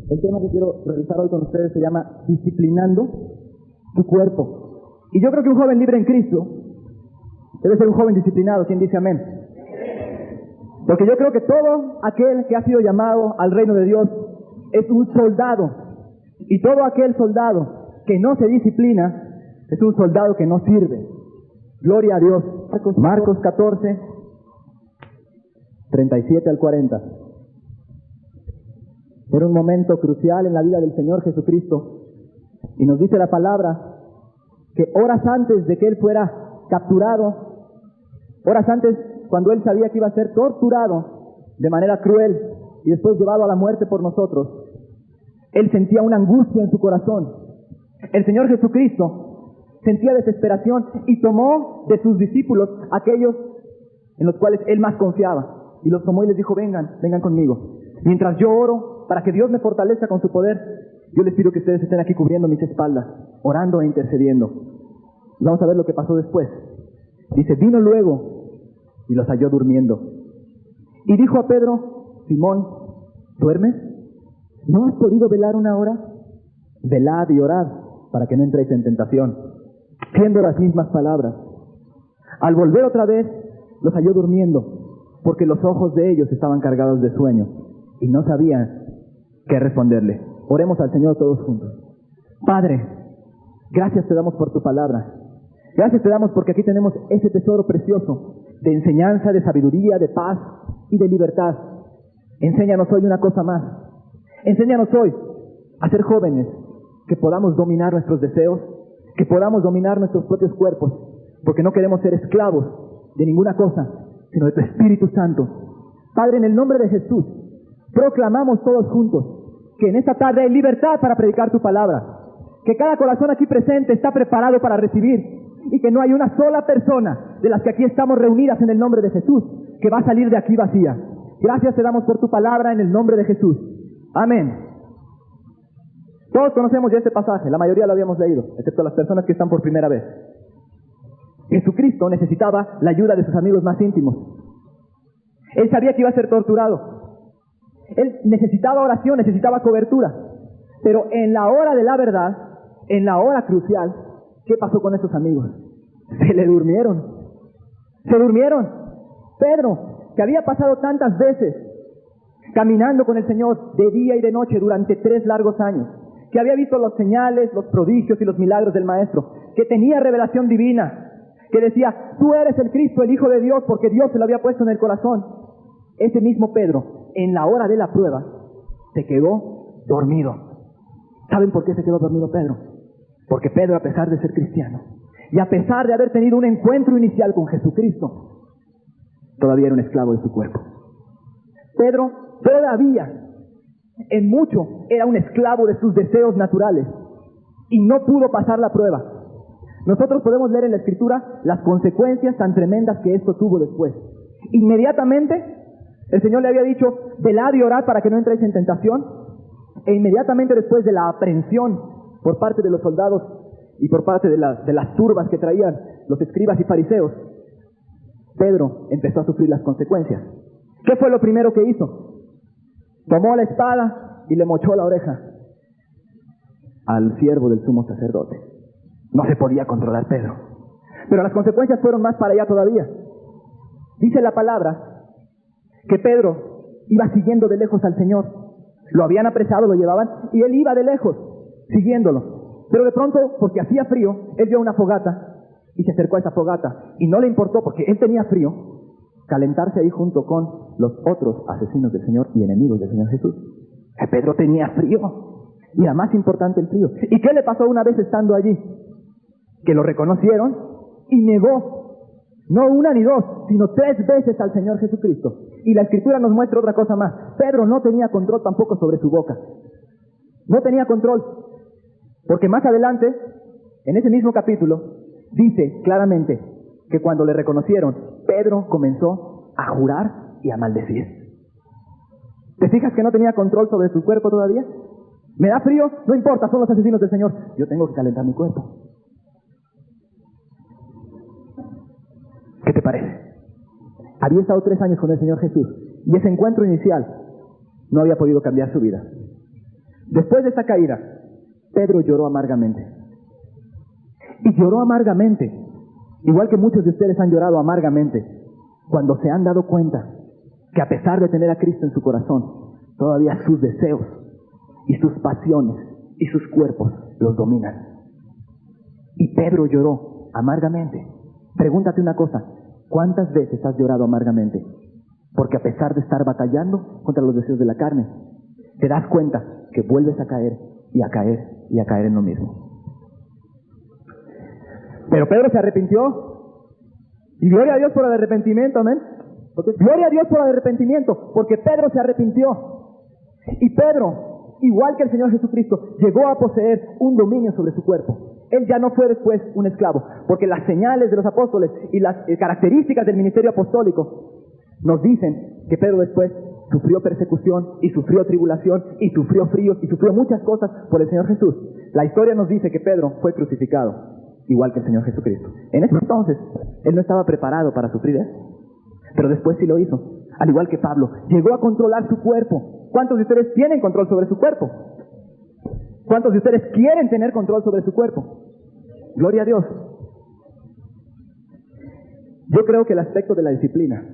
El tema que quiero revisar hoy con ustedes se llama disciplinando tu cuerpo. Y yo creo que un joven libre en Cristo debe ser un joven disciplinado. ¿Quién dice amén? Porque yo creo que todo aquel que ha sido llamado al reino de Dios es un soldado. Y todo aquel soldado que no se disciplina es un soldado que no sirve. Gloria a Dios. Marcos 14, 37 al 40. Era un momento crucial en la vida del Señor Jesucristo. Y nos dice la palabra que horas antes de que Él fuera capturado, horas antes, cuando Él sabía que iba a ser torturado de manera cruel y después llevado a la muerte por nosotros, Él sentía una angustia en su corazón. El Señor Jesucristo sentía desesperación y tomó de sus discípulos aquellos en los cuales Él más confiaba. Y los tomó y les dijo: vengan conmigo. Mientras yo oro para que Dios me fortalezca con su poder, yo les pido que ustedes estén aquí cubriendo mis espaldas, orando e intercediendo. Y vamos a ver lo que pasó después. Dice: vino luego y los halló durmiendo. Y dijo a Pedro: Simón, ¿duermes? ¿No has podido velar una hora? Velad y orad para que no entréis en tentación. Siendo las mismas palabras. Al volver otra vez, los halló durmiendo, porque los ojos de ellos estaban cargados de sueño y no sabían qué responderle. Oremos al Señor todos juntos. Padre, gracias te damos por tu palabra. Gracias te damos porque aquí tenemos ese tesoro precioso de enseñanza, de sabiduría, de paz y de libertad. Enséñanos hoy una cosa más. Enséñanos hoy a ser jóvenes, que podamos dominar nuestros deseos, que podamos dominar nuestros propios cuerpos, porque no queremos ser esclavos de ninguna cosa, sino de tu Espíritu Santo. Padre, en el nombre de Jesús, proclamamos todos juntos que en esta tarde hay libertad para predicar tu palabra, que cada corazón aquí presente está preparado para recibir, y que no hay una sola persona de las que aquí estamos reunidas en el nombre de Jesús que va a salir de aquí vacía. Gracias te damos por tu palabra en el nombre de Jesús. Amén. Todos conocemos ya este pasaje, la mayoría lo habíamos leído, excepto las personas que están por primera vez. Jesucristo necesitaba la ayuda de sus amigos más íntimos. Él sabía que iba a ser torturado. Él necesitaba oración, necesitaba cobertura. Pero en la hora de la verdad, en la hora crucial, ¿qué pasó con esos amigos? Se le durmieron. Se durmieron. Pedro, que había pasado tantas veces caminando con el Señor de día y de noche durante 3 largos años, que había visto los señales, los prodigios y los milagros del Maestro, que tenía revelación divina, que decía: tú eres el Cristo, el Hijo de Dios, porque Dios se lo había puesto en el corazón. Ese mismo Pedro, en la hora de la prueba, se quedó dormido. ¿Saben por qué se quedó dormido Pedro? Porque Pedro, a pesar de ser cristiano, y a pesar de haber tenido un encuentro inicial con Jesucristo, todavía era un esclavo de su cuerpo. Pedro todavía, en mucho, era un esclavo de sus deseos naturales, y no pudo pasar la prueba. Nosotros podemos leer en la Escritura las consecuencias tan tremendas que esto tuvo después. Inmediatamente, el Señor le había dicho: velad y orad para que no entréis en tentación. E inmediatamente después de la aprehensión por parte de los soldados y por parte de las turbas que traían los escribas y fariseos, Pedro empezó a sufrir las consecuencias. ¿Qué fue lo primero que hizo? Tomó la espada y le mochó la oreja al siervo del sumo sacerdote. No se podía controlar Pedro. Pero las consecuencias fueron más para allá todavía. Dice la palabra que Pedro iba siguiendo de lejos al Señor. Lo habían apresado, lo llevaban, y él iba de lejos, siguiéndolo. Pero de pronto, porque hacía frío, él vio una fogata y se acercó a esa fogata. Y no le importó, porque él tenía frío, calentarse ahí junto con los otros asesinos del Señor y enemigos del Señor Jesús. Pedro tenía frío, y era más importante el frío. ¿Y qué le pasó una vez estando allí? Que lo reconocieron y negó, no una ni dos, sino 3 veces al Señor Jesucristo. Y la Escritura nos muestra otra cosa más. Pedro no tenía control tampoco sobre su boca. No tenía control. Porque más adelante, en ese mismo capítulo, dice claramente que cuando le reconocieron, Pedro comenzó a jurar y a maldecir. ¿Te fijas que no tenía control sobre su cuerpo todavía? ¿Me da frío? No importa, son los asesinos del Señor. Yo tengo que calentar mi cuerpo. ¿Qué te parece? Había estado 3 años con el Señor Jesús, y ese encuentro inicial no había podido cambiar su vida. Después de esa caída, Pedro lloró amargamente. Y lloró amargamente, igual que muchos de ustedes han llorado amargamente, cuando se han dado cuenta que a pesar de tener a Cristo en su corazón, todavía sus deseos y sus pasiones y sus cuerpos los dominan. Y Pedro lloró amargamente. Pregúntate una cosa, ¿cuántas veces has llorado amargamente? Porque a pesar de estar batallando contra los deseos de la carne, te das cuenta que vuelves a caer y a caer y a caer en lo mismo. Pero Pedro se arrepintió. Y gloria a Dios por el arrepentimiento, amén. Porque, gloria a Dios por el arrepentimiento, porque Pedro se arrepintió. Y Pedro, igual que el Señor Jesucristo, llegó a poseer un dominio sobre su cuerpo. Él ya no fue después un esclavo, porque las señales de los apóstoles y las características del ministerio apostólico nos dicen que Pedro después sufrió persecución y sufrió tribulación y sufrió fríos y sufrió muchas cosas por el Señor Jesús. La historia nos dice que Pedro fue crucificado, igual que el Señor Jesucristo. En ese entonces, él no estaba preparado para sufrir eso, pero después sí lo hizo. Al igual que Pablo, llegó a controlar su cuerpo. ¿Cuántos de ustedes tienen control sobre su cuerpo? ¿Cuántos de ustedes quieren tener control sobre su cuerpo? Gloria a Dios. Yo creo que el aspecto de la disciplina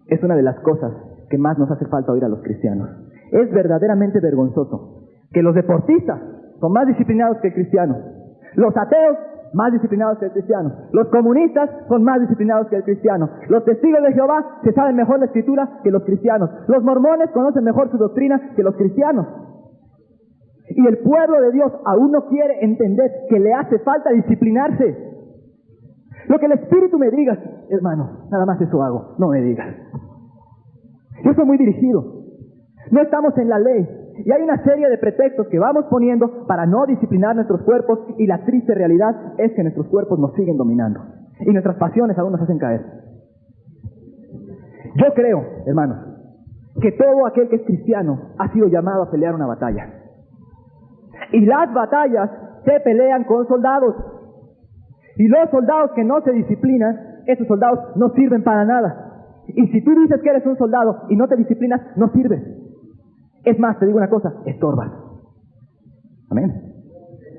es una de las cosas que más nos hace falta oír a los cristianos. Es verdaderamente vergonzoso que los deportistas son más disciplinados que el cristiano, los ateos más disciplinados que el cristiano, los comunistas son más disciplinados que el cristiano, los testigos de Jehová se saben mejor la escritura que los cristianos, los mormones conocen mejor su doctrina que los cristianos. Y el pueblo de Dios aún no quiere entender que le hace falta disciplinarse. Lo que el Espíritu me diga, hermano, nada más eso hago, no me digas. Yo soy muy dirigido. No estamos en la ley. Y hay una serie de pretextos que vamos poniendo para no disciplinar nuestros cuerpos, y la triste realidad es que nuestros cuerpos nos siguen dominando. Y nuestras pasiones aún nos hacen caer. Yo creo, hermanos, que todo aquel que es cristiano ha sido llamado a pelear una batalla. Y las batallas se pelean con soldados. Y los soldados que no se disciplinan, esos soldados no sirven para nada. Y si tú dices que eres un soldado y no te disciplinas, no sirves. Es más, te digo una cosa, estorbas. Amén.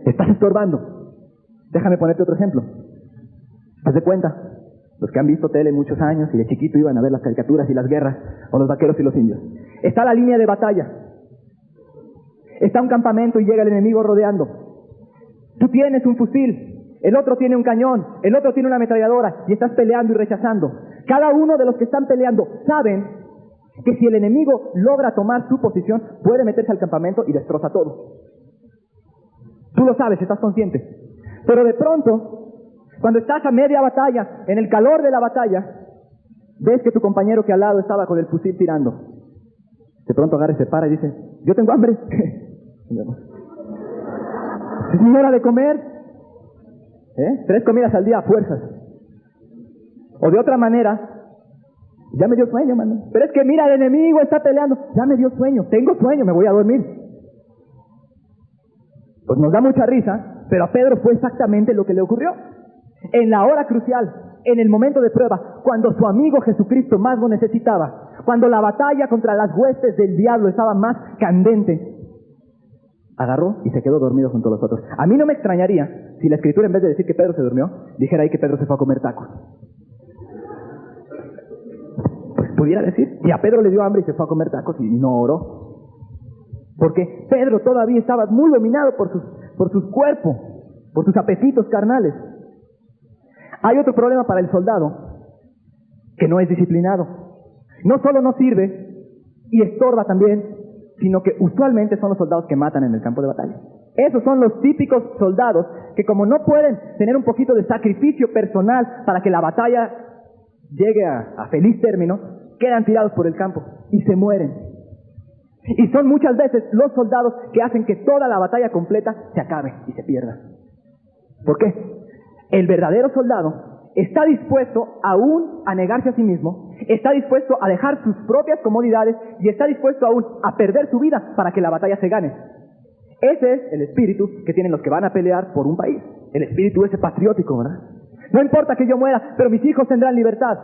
Estás estorbando. Déjame ponerte otro ejemplo. Haz de cuenta, los que han visto tele muchos años y de chiquito iban a ver las caricaturas y las guerras, o los vaqueros y los indios. Está la línea de batalla. Está un campamento y llega el enemigo rodeando. Tú tienes un fusil, el otro tiene un cañón, el otro tiene una ametralladora, y estás peleando y rechazando. Cada uno de los que están peleando saben que si el enemigo logra tomar su posición, puede meterse al campamento y destroza todo. Tú lo sabes, estás consciente. Pero de pronto, cuando estás a media batalla, en el calor de la batalla, ves que tu compañero que al lado estaba con el fusil tirando. De pronto agarra y se para y dice, yo tengo hambre. Es mi hora de comer. 3 comidas al día a fuerzas. O de otra manera, ya me dio sueño, mano. Pero es que mira, el enemigo está peleando. Ya me dio sueño, tengo sueño, me voy a dormir. Pues nos da mucha risa, pero a Pedro fue exactamente lo que le ocurrió. En la hora crucial, en el momento de prueba, cuando su amigo Jesucristo más lo necesitaba, cuando la batalla contra las huestes del diablo estaba más candente, agarró y se quedó dormido junto a los otros. A mí no me extrañaría si la Escritura, en vez de decir que Pedro se durmió, dijera ahí que Pedro se fue a comer tacos. Pues pudiera decir, y a Pedro le dio hambre y se fue a comer tacos y no oró. Porque Pedro todavía estaba muy dominado por sus cuerpos, por sus apetitos carnales. Hay otro problema para el soldado, que no es disciplinado. No solo no sirve y estorba también, sino que usualmente son los soldados que matan en el campo de batalla. Esos son los típicos soldados que, como no pueden tener un poquito de sacrificio personal para que la batalla llegue a feliz término, quedan tirados por el campo y se mueren. Y son muchas veces los soldados que hacen que toda la batalla completa se acabe y se pierda. ¿Por qué? El verdadero soldado está dispuesto aún a negarse a sí mismo, está dispuesto a dejar sus propias comodidades y está dispuesto aún a perder su vida para que la batalla se gane. Ese es el espíritu que tienen los que van a pelear por un país. El espíritu ese patriótico, ¿verdad? No importa que yo muera, pero mis hijos tendrán libertad.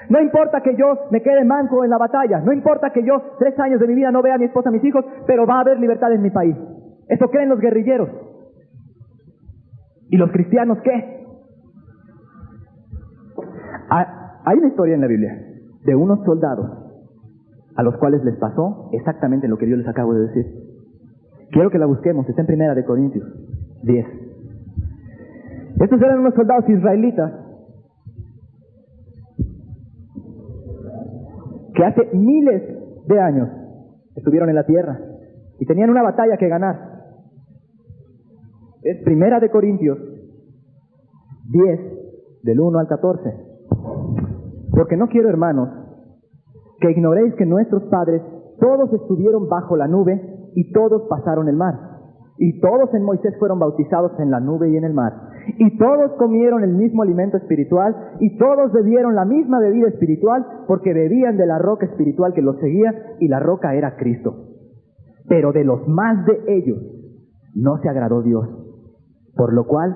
No importa que yo me quede manco en la batalla, no importa que yo 3 años de mi vida no vea a mi esposa, a mis hijos, pero va a haber libertad en mi país. Eso creen los guerrilleros. ¿Y los cristianos qué? Hay una historia en la Biblia de unos soldados a los cuales les pasó exactamente lo que yo les acabo de decir. Quiero que la busquemos, está en 1 Corintios 10. Estos eran unos soldados israelitas que hace miles de años estuvieron en la tierra y tenían una batalla que ganar. Es 1 Corintios 10, del 1 al 14. Porque no quiero, hermanos, que ignoréis que nuestros padres todos estuvieron bajo la nube y todos pasaron el mar. Y todos en Moisés fueron bautizados en la nube y en el mar. Y todos comieron el mismo alimento espiritual y todos bebieron la misma bebida espiritual porque bebían de la roca espiritual que los seguía y la roca era Cristo. Pero de los más de ellos no se agradó Dios, por lo cual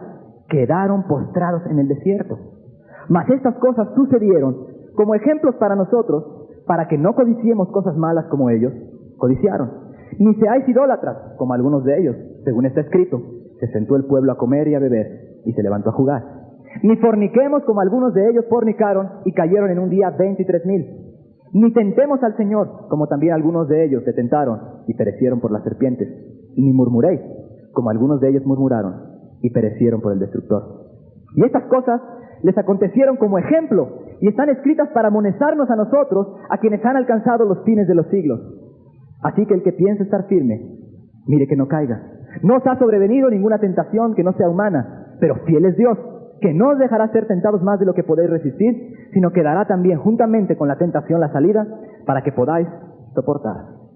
quedaron postrados en el desierto. Mas estas cosas sucedieron como ejemplos para nosotros, para que no codiciemos cosas malas como ellos codiciaron. Ni seáis idólatras, como algunos de ellos, según está escrito: se sentó el pueblo a comer y a beber, y se levantó a jugar. Ni forniquemos, como algunos de ellos fornicaron, y cayeron en un día 23,000. Ni tentemos al Señor, como también algunos de ellos se tentaron, y perecieron por las serpientes. Ni murmuréis, como algunos de ellos murmuraron, y perecieron por el destructor. Y estas cosas les acontecieron como ejemplo, y están escritas para amonestarnos a nosotros, a quienes han alcanzado los fines de los siglos. Así que el que piense estar firme, mire que no caiga. No os ha sobrevenido ninguna tentación que no sea humana, pero fiel es Dios, que no os dejará ser tentados más de lo que podéis resistir, sino que dará también juntamente con la tentación la salida, para que podáis soportar.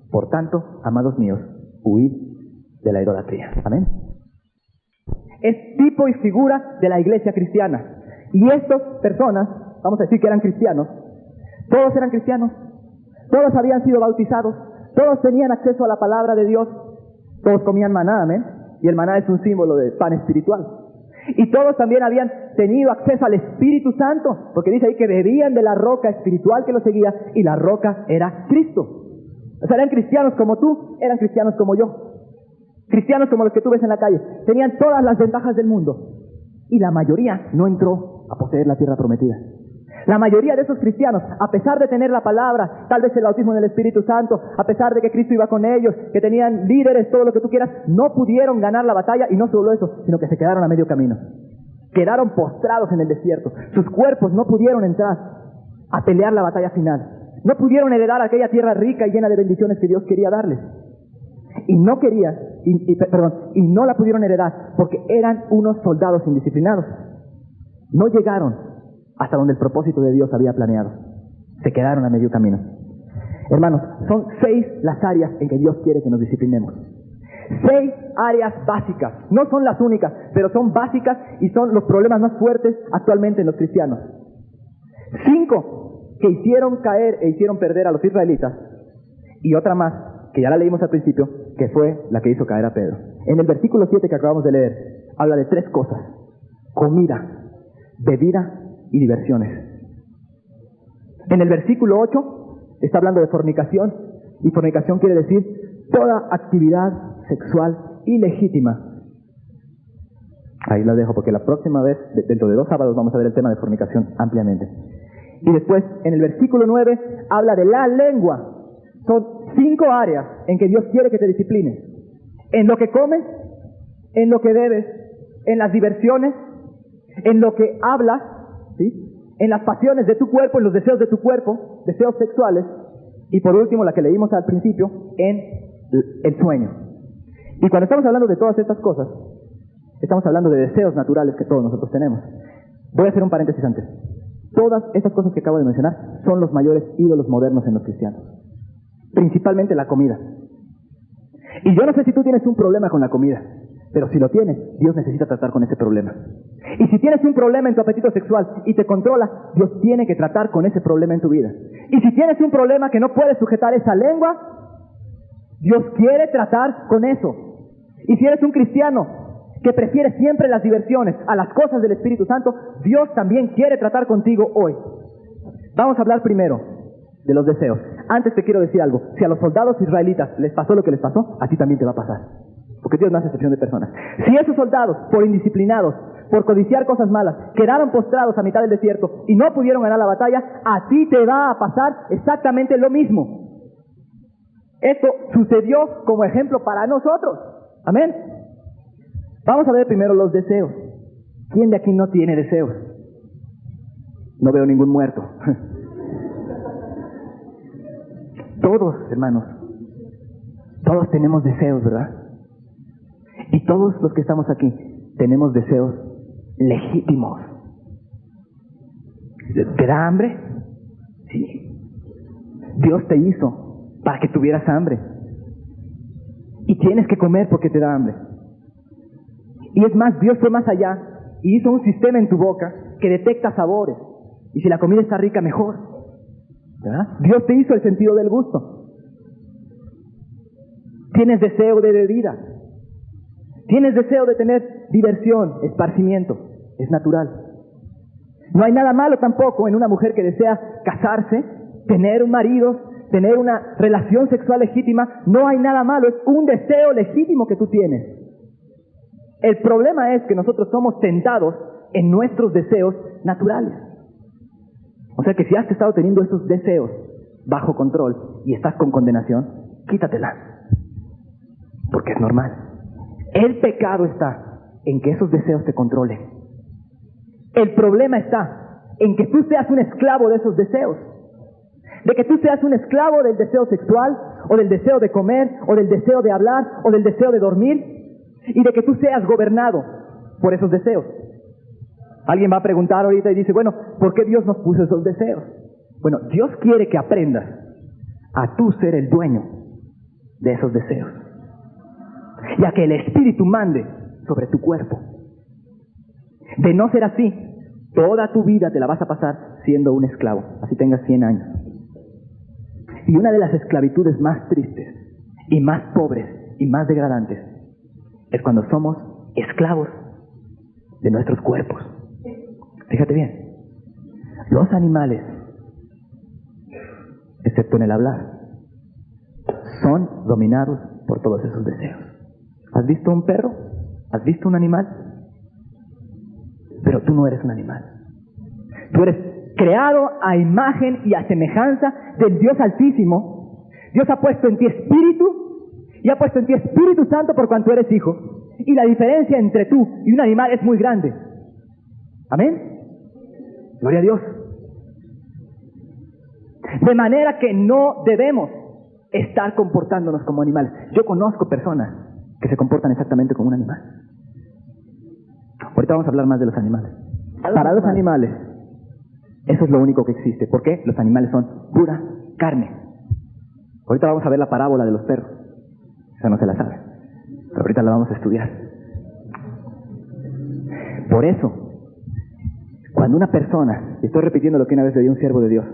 Por tanto, amados míos, huid de la idolatría. Amén. Es tipo y figura de la iglesia cristiana. Y estas personas, vamos a decir que eran cristianos, todos eran cristianos, todos habían sido bautizados, todos tenían acceso a la palabra de Dios, todos comían maná, amén, y el maná es un símbolo de pan espiritual. Y todos también habían tenido acceso al Espíritu Santo, porque dice ahí que bebían de la roca espiritual que los seguía, y la roca era Cristo. O sea, eran cristianos como tú, eran cristianos como yo, cristianos como los que tú ves en la calle, tenían todas las ventajas del mundo, y la mayoría no entró a poseer la tierra prometida. La mayoría de esos cristianos, a pesar de tener la palabra, tal vez el bautismo en el Espíritu Santo, a pesar de que Cristo iba con ellos, que tenían líderes, todo lo que tú quieras, no pudieron ganar la batalla, y no solo eso, sino que se quedaron a medio camino. Quedaron postrados en el desierto. Sus cuerpos no pudieron entrar a pelear la batalla final. No pudieron heredar aquella tierra rica y llena de bendiciones que Dios quería darles. Y no querían, y no la pudieron heredar porque eran unos soldados indisciplinados. No llegaron hasta donde el propósito de Dios había planeado. Se quedaron a medio camino. Hermanos, son 6 las áreas en que Dios quiere que nos disciplinemos. 6 áreas básicas. No son las únicas, pero son básicas y son los problemas más fuertes actualmente en los cristianos. 5 que hicieron caer e hicieron perder a los israelitas. Y otra más, que ya la leímos al principio, que fue la que hizo caer a Pedro. En el versículo 7 que acabamos de leer, habla de 3 cosas: comida, bebida y diversiones. En el versículo 8 está hablando de fornicación, y fornicación quiere decir toda actividad sexual ilegítima. Ahí la dejo porque la próxima vez, dentro de 2 sábados, vamos a ver el tema de fornicación ampliamente. Y después, en el versículo 9, habla de la lengua. Son 5 áreas en que Dios quiere que te disciplines: en lo que comes, en lo que bebes, en las diversiones, en lo que hablas, ¿sí?, en las pasiones de tu cuerpo, en los deseos de tu cuerpo, deseos sexuales, y por último, la que leímos al principio, en el sueño. Y cuando estamos hablando de todas estas cosas, estamos hablando de deseos naturales que todos nosotros tenemos. Voy a hacer un paréntesis antes. Todas estas cosas que acabo de mencionar son los mayores ídolos modernos en los cristianos, principalmente la comida. Y yo no sé si tú tienes un problema con la comida, pero si lo tienes, Dios necesita tratar con ese problema. Y si tienes un problema en tu apetito sexual y te controla, Dios tiene que tratar con ese problema en tu vida. Y si tienes un problema que no puedes sujetar esa lengua, Dios quiere tratar con eso. Y si eres un cristiano que prefiere siempre las diversiones a las cosas del Espíritu Santo, Dios también quiere tratar contigo hoy. Vamos a hablar primero de los deseos. Antes te quiero decir algo. Si a los soldados israelitas les pasó lo que les pasó, a ti también te va a pasar. Porque Dios no hace excepción de personas. Si esos soldados, por indisciplinados, por codiciar cosas malas, quedaron postrados a mitad del desierto y no pudieron ganar la batalla, a ti te va a pasar exactamente lo mismo. Esto sucedió como ejemplo para nosotros. Amén. Vamos a ver primero los deseos. ¿Quién de aquí no tiene deseos? No veo ningún muerto. Todos, hermanos, todos tenemos deseos, ¿verdad? Y todos los que estamos aquí tenemos deseos legítimos. ¿Te da hambre? Sí. Dios te hizo para que tuvieras hambre. Y tienes que comer porque te da hambre. Y es más, Dios fue más allá y hizo un sistema en tu boca que detecta sabores. Y si la comida está rica, mejor. ¿Verdad? Dios te hizo el sentido del gusto. Tienes deseo de bebida. Tienes deseo de tener diversión, esparcimiento. Es natural. No hay nada malo tampoco en una mujer que desea casarse, tener un marido, tener una relación sexual legítima. No hay nada malo, es un deseo legítimo que tú tienes. El problema es que nosotros somos tentados en nuestros deseos naturales. O sea que si has estado teniendo esos deseos bajo control y estás con condenación, quítatelas. Porque es normal. El pecado está en que esos deseos te controlen. El problema está en que tú seas un esclavo de esos deseos. De que tú seas un esclavo del deseo sexual, o del deseo de comer, o del deseo de hablar, o del deseo de dormir, y de que tú seas gobernado por esos deseos. Alguien va a preguntar ahorita y dice, bueno, ¿por qué Dios nos puso esos deseos? Bueno, Dios quiere que aprendas a tú ser el dueño de esos deseos. Y a que el Espíritu mande sobre tu cuerpo. De no ser así, toda tu vida te la vas a pasar siendo un esclavo, así tengas 100 años. Y una de las esclavitudes más tristes, y más pobres, y más degradantes, es cuando somos esclavos de nuestros cuerpos. Fíjate bien, los animales, excepto en el hablar, son dominados por todos esos deseos. ¿Has visto un perro? ¿Has visto un animal? Pero tú no eres un animal. Tú eres creado a imagen y a semejanza del Dios Altísimo. Dios ha puesto en ti espíritu y ha puesto en ti Espíritu Santo por cuanto eres hijo. Y la diferencia entre tú y un animal es muy grande. ¿Amén? Gloria a Dios. De manera que no debemos estar comportándonos como animales. Yo conozco personas que se comportan exactamente como un animal. Ahorita vamos a hablar más de los animales. Para los animales, eso es lo único que existe. ¿Por qué? Los animales son pura carne. Ahorita vamos a ver la parábola de los perros. Esa no se la sabe, pero ahorita la vamos a estudiar. Por eso, cuando una persona, y estoy repitiendo lo que una vez le dio un siervo de Dios,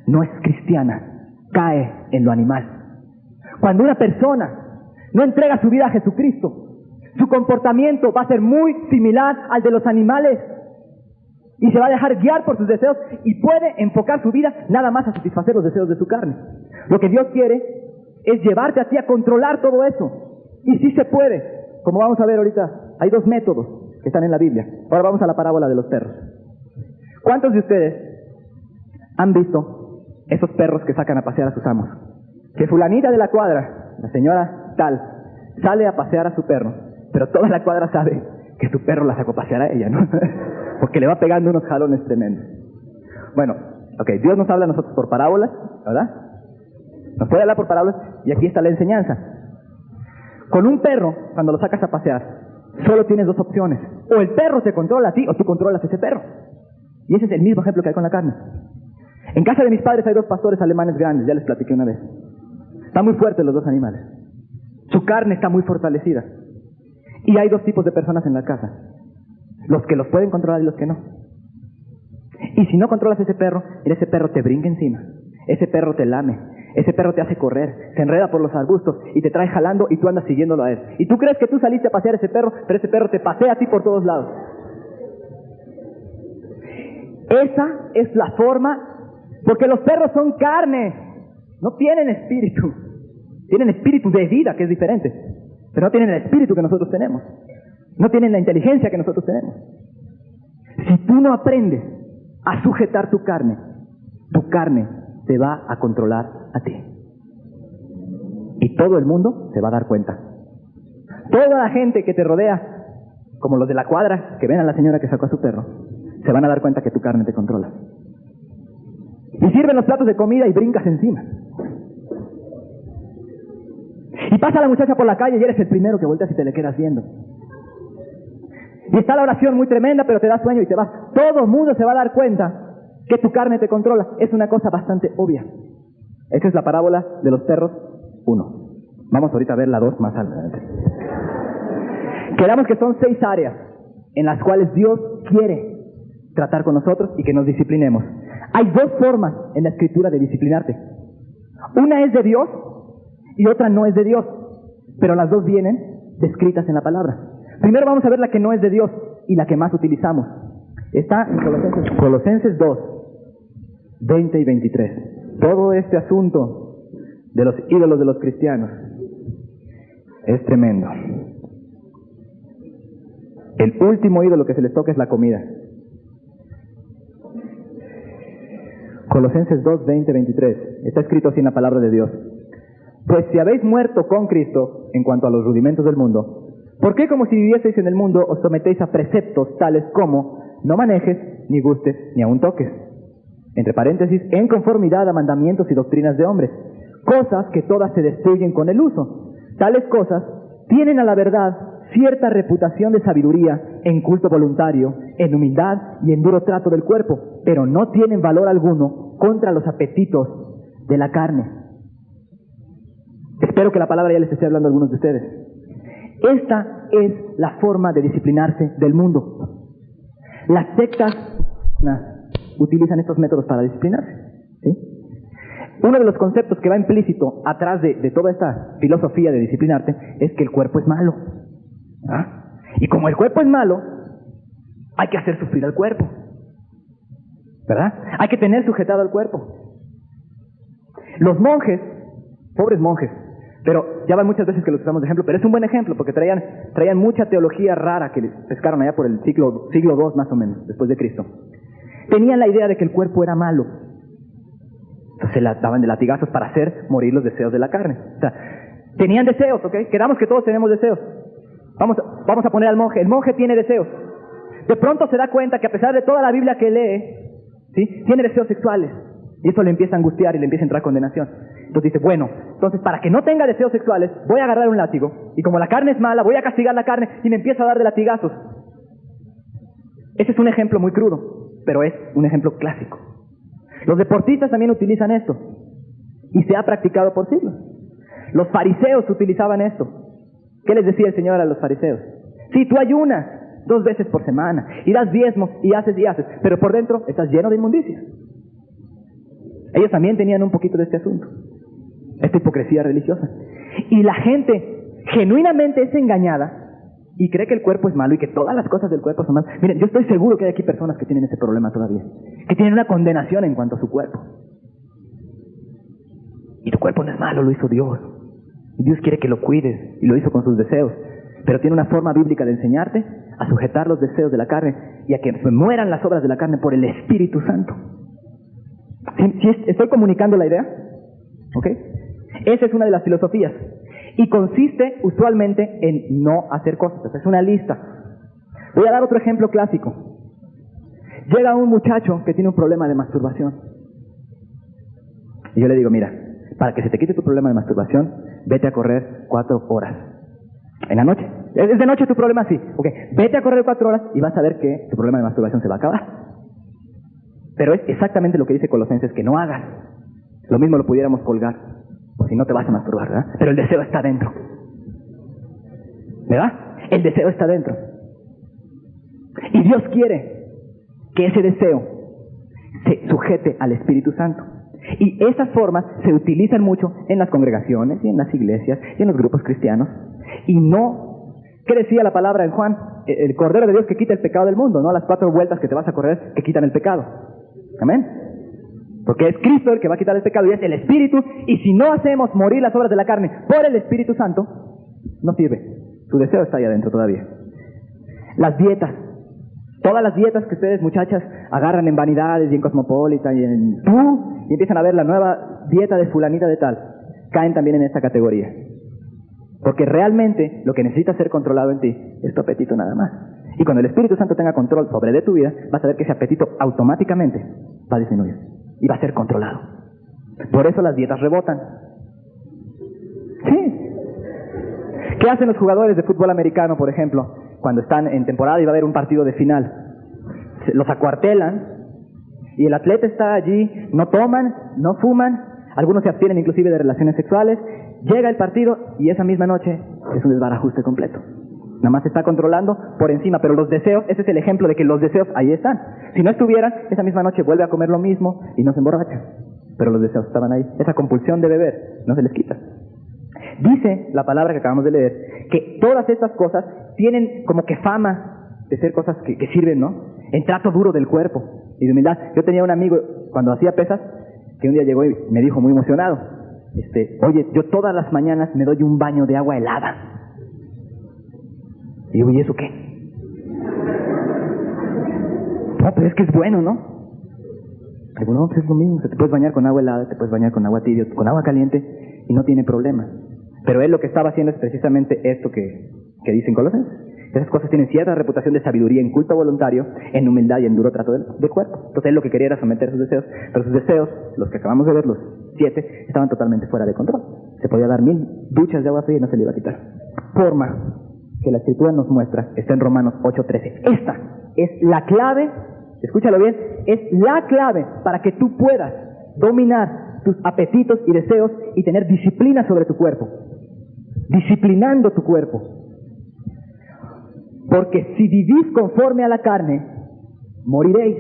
no es cristiana, cae en lo animal. Cuando una persona no entrega su vida a Jesucristo, su comportamiento va a ser muy similar al de los animales y se va a dejar guiar por sus deseos y puede enfocar su vida nada más a satisfacer los deseos de su carne. Lo que Dios quiere es llevarte a ti a controlar todo eso. Y sí se puede, como vamos a ver ahorita. Hay 2 métodos que están en la Biblia. Ahora vamos a la parábola de los perros. ¿Cuántos de ustedes han visto esos perros que sacan a pasear a sus amos? Que fulanita de la cuadra, la señora tal, sale a pasear a su perro, pero toda la cuadra sabe que su perro la sacó a pasear a ella, ¿no? Porque le va pegando unos jalones tremendos. Bueno, ok, Dios nos habla a nosotros por parábolas, ¿verdad? Nos puede hablar por parábolas y aquí está la enseñanza. Con un perro, cuando lo sacas a pasear, solo tienes 2 opciones. O el perro te controla a ti o tú controlas a ese perro. Y ese es el mismo ejemplo que hay con la carne. En casa de mis padres hay 2 pastores alemanes grandes, ya les platiqué una vez. Están muy fuertes los 2 animales. Su carne está muy fortalecida. Y hay 2 tipos de personas en la casa. Los que los pueden controlar y los que no. Y si no controlas a ese perro, ese perro te brinca encima. Ese perro te lame. Ese perro te hace correr. Se enreda por los arbustos y te trae jalando y tú andas siguiéndolo a él. Y tú crees que tú saliste a pasear a ese perro, pero ese perro te pasea a ti por todos lados. Esa es la forma Porque los perros son carne, no tienen espíritu. Tienen espíritu de vida, que es diferente, pero no tienen el espíritu que nosotros tenemos. No tienen la inteligencia que nosotros tenemos. Si tú no aprendes a sujetar tu carne te va a controlar a ti. Y todo el mundo se va a dar cuenta. Toda la gente que te rodea, como los de la cuadra que ven a la señora que sacó a su perro, se van a dar cuenta que tu carne te controla. Y sirven los platos de comida y brincas encima. Y pasa la muchacha por la calle y eres el primero que volteas y te le quedas viendo. Y está la oración muy tremenda, pero te da sueño y te vas. Todo el mundo se va a dar cuenta que tu carne te controla. Es una cosa bastante obvia. Esa es la parábola de los perros 1. Vamos ahorita a ver la 2 más adelante. Quedamos que son 6 áreas en las cuales Dios quiere tratar con nosotros y que nos disciplinemos. Hay 2 formas en la Escritura de disciplinarte. Una es de Dios y otra no es de Dios, pero las 2 vienen descritas en la palabra. Primero vamos a ver la que no es de Dios y la que más utilizamos. Está en Colosenses 2, 20 y 23. Todo este asunto de los ídolos de los cristianos es tremendo. El último ídolo que se les toca es la comida. Colosenses 2, 20, 23. Está escrito así en la palabra de Dios. Pues si habéis muerto con Cristo en cuanto a los rudimentos del mundo, ¿por qué como si vivieseis en el mundo os sometéis a preceptos tales como no manejes, ni gustes, ni aun toques? Entre paréntesis, en conformidad a mandamientos y doctrinas de hombres, cosas que todas se destruyen con el uso. Tales cosas tienen a la verdad cierta reputación de sabiduría en culto voluntario, en humildad y en duro trato del cuerpo, pero no tienen valor alguno contra los apetitos de la carne. Espero que la palabra ya les esté hablando a algunos de ustedes. Esta es la forma de disciplinarse del mundo. Las sectas utilizan estos métodos para disciplinarse, ¿sí? Uno de los conceptos que va implícito atrás de toda esta filosofía de disciplinarte es que el cuerpo es malo. ¿Ah? Y como el cuerpo es malo, hay que hacer sufrir al cuerpo, ¿verdad? Hay que tener sujetado al cuerpo. Los monjes, pobres monjes, pero ya van muchas veces que los usamos de ejemplo, pero es un buen ejemplo porque traían mucha teología rara que pescaron allá por el siglo II más o menos, después de Cristo. Tenían la idea de que el cuerpo era malo. Entonces se la daban de latigazos para hacer morir los deseos de la carne. O sea, tenían deseos, ¿ok? Quedamos que todos tenemos deseos. Vamos a poner al monje. El monje tiene deseos. De pronto se da cuenta que a pesar de toda la Biblia que lee, ¿sí?, tiene deseos sexuales. Y eso le empieza a angustiar y le empieza a entrar condenación. Entonces dice, bueno, entonces para que no tenga deseos sexuales, voy a agarrar un látigo. Y como la carne es mala, voy a castigar la carne y me empieza a dar de latigazos. Ese es un ejemplo muy crudo, pero es un ejemplo clásico. Los deportistas también utilizan esto. Y se ha practicado por siglos. Los fariseos utilizaban esto. ¿Qué les decía el Señor a los fariseos? Sí, tú ayunas 2 veces por semana y das diezmos y haces, pero por dentro estás lleno de inmundicia. Ellos también tenían un poquito de este asunto, esta hipocresía religiosa. Y la gente genuinamente es engañada y cree que el cuerpo es malo y que todas las cosas del cuerpo son malas. Miren, yo estoy seguro que hay aquí personas que tienen ese problema todavía, que tienen una condenación en cuanto a su cuerpo. Y tu cuerpo no es malo, lo hizo Dios. Y Dios quiere que lo cuides y lo hizo con sus deseos. Pero tiene una forma bíblica de enseñarte a sujetar los deseos de la carne y a que mueran las obras de la carne por el Espíritu Santo. ¿Sí estoy comunicando la idea? ¿Ok? Esa es una de las filosofías. Y consiste usualmente en no hacer cosas. Es una lista. Voy a dar otro ejemplo clásico. Llega un muchacho que tiene un problema de masturbación. Y yo le digo, mira, para que se te quite tu problema de masturbación, vete a correr 4 horas. En la noche. ¿Es de noche tu problema? Sí. Ok, vete a correr 4 horas y vas a ver que tu problema de masturbación se va a acabar. Pero es exactamente lo que dice Colosenses, que no hagas. Lo mismo lo pudiéramos colgar, por si no te vas a masturbar, ¿verdad? Pero el deseo está dentro. ¿Verdad? El deseo está dentro. Y Dios quiere que ese deseo se sujete al Espíritu Santo. Y esas formas se utilizan mucho en las congregaciones y en las iglesias y en los grupos cristianos. Y no, ¿qué decía la palabra en Juan? El Cordero de Dios que quita el pecado del mundo, no las 4 vueltas que te vas a correr que quitan el pecado. Amén. Porque es Cristo el que va a quitar el pecado y es el Espíritu. Y si no hacemos morir las obras de la carne por el Espíritu Santo, no sirve. Su deseo está ahí adentro todavía. Las dietas. Todas las dietas que ustedes, muchachas, agarran en Vanidades y en Cosmopolitan y en y empiezan a ver la nueva dieta de fulanita de tal, caen también en esta categoría. Porque realmente lo que necesita ser controlado en ti es tu apetito nada más. Y cuando el Espíritu Santo tenga control sobre de tu vida, vas a ver que ese apetito automáticamente va a disminuir y va a ser controlado. Por eso las dietas rebotan. Sí. ¿Qué hacen los jugadores de fútbol americano, por ejemplo, cuando están en temporada y va a haber un partido de final? Los acuartelan y el atleta está allí, no toman, no fuman, algunos se abstienen inclusive de relaciones sexuales. Llega el partido y esa misma noche es un desbarajuste completo. Nada más se está controlando por encima, pero los deseos, ese es el ejemplo de que los deseos ahí están. Si no estuvieran, esa misma noche vuelve a comer lo mismo y no se emborracha. Pero los deseos estaban ahí. Esa compulsión de beber no se les quita. Dice la palabra que acabamos de leer que todas estas cosas tienen como que fama de ser cosas que sirven, ¿no? En trato duro del cuerpo y de humildad. Yo tenía un amigo cuando hacía pesas que un día llegó y me dijo muy emocionado, oye, yo todas las mañanas me doy un baño de agua helada. Y yo, ¿y eso qué? No, pero es que es bueno, ¿no? Digo, no, pues es lo mismo, te puedes bañar con agua helada, te puedes bañar con agua tibia, con agua caliente y no tiene problema. Pero él lo que estaba haciendo es precisamente esto que dicen Colosenses. Esas cosas tienen cierta reputación de sabiduría en culto voluntario, en humildad y en duro trato del cuerpo. Entonces él lo que quería era someter sus deseos, pero sus deseos, los que acabamos de ver, los 7, estaban totalmente fuera de control. Se podía dar 1000 duchas de agua fría y no se le iba a quitar. Forma que la Escritura nos muestra está en Romanos 8:13. Esta es la clave, escúchalo bien, es la clave para que tú puedas dominar tus apetitos y deseos y tener disciplina sobre tu cuerpo. Disciplinando tu cuerpo. Porque si vivís conforme a la carne, moriréis.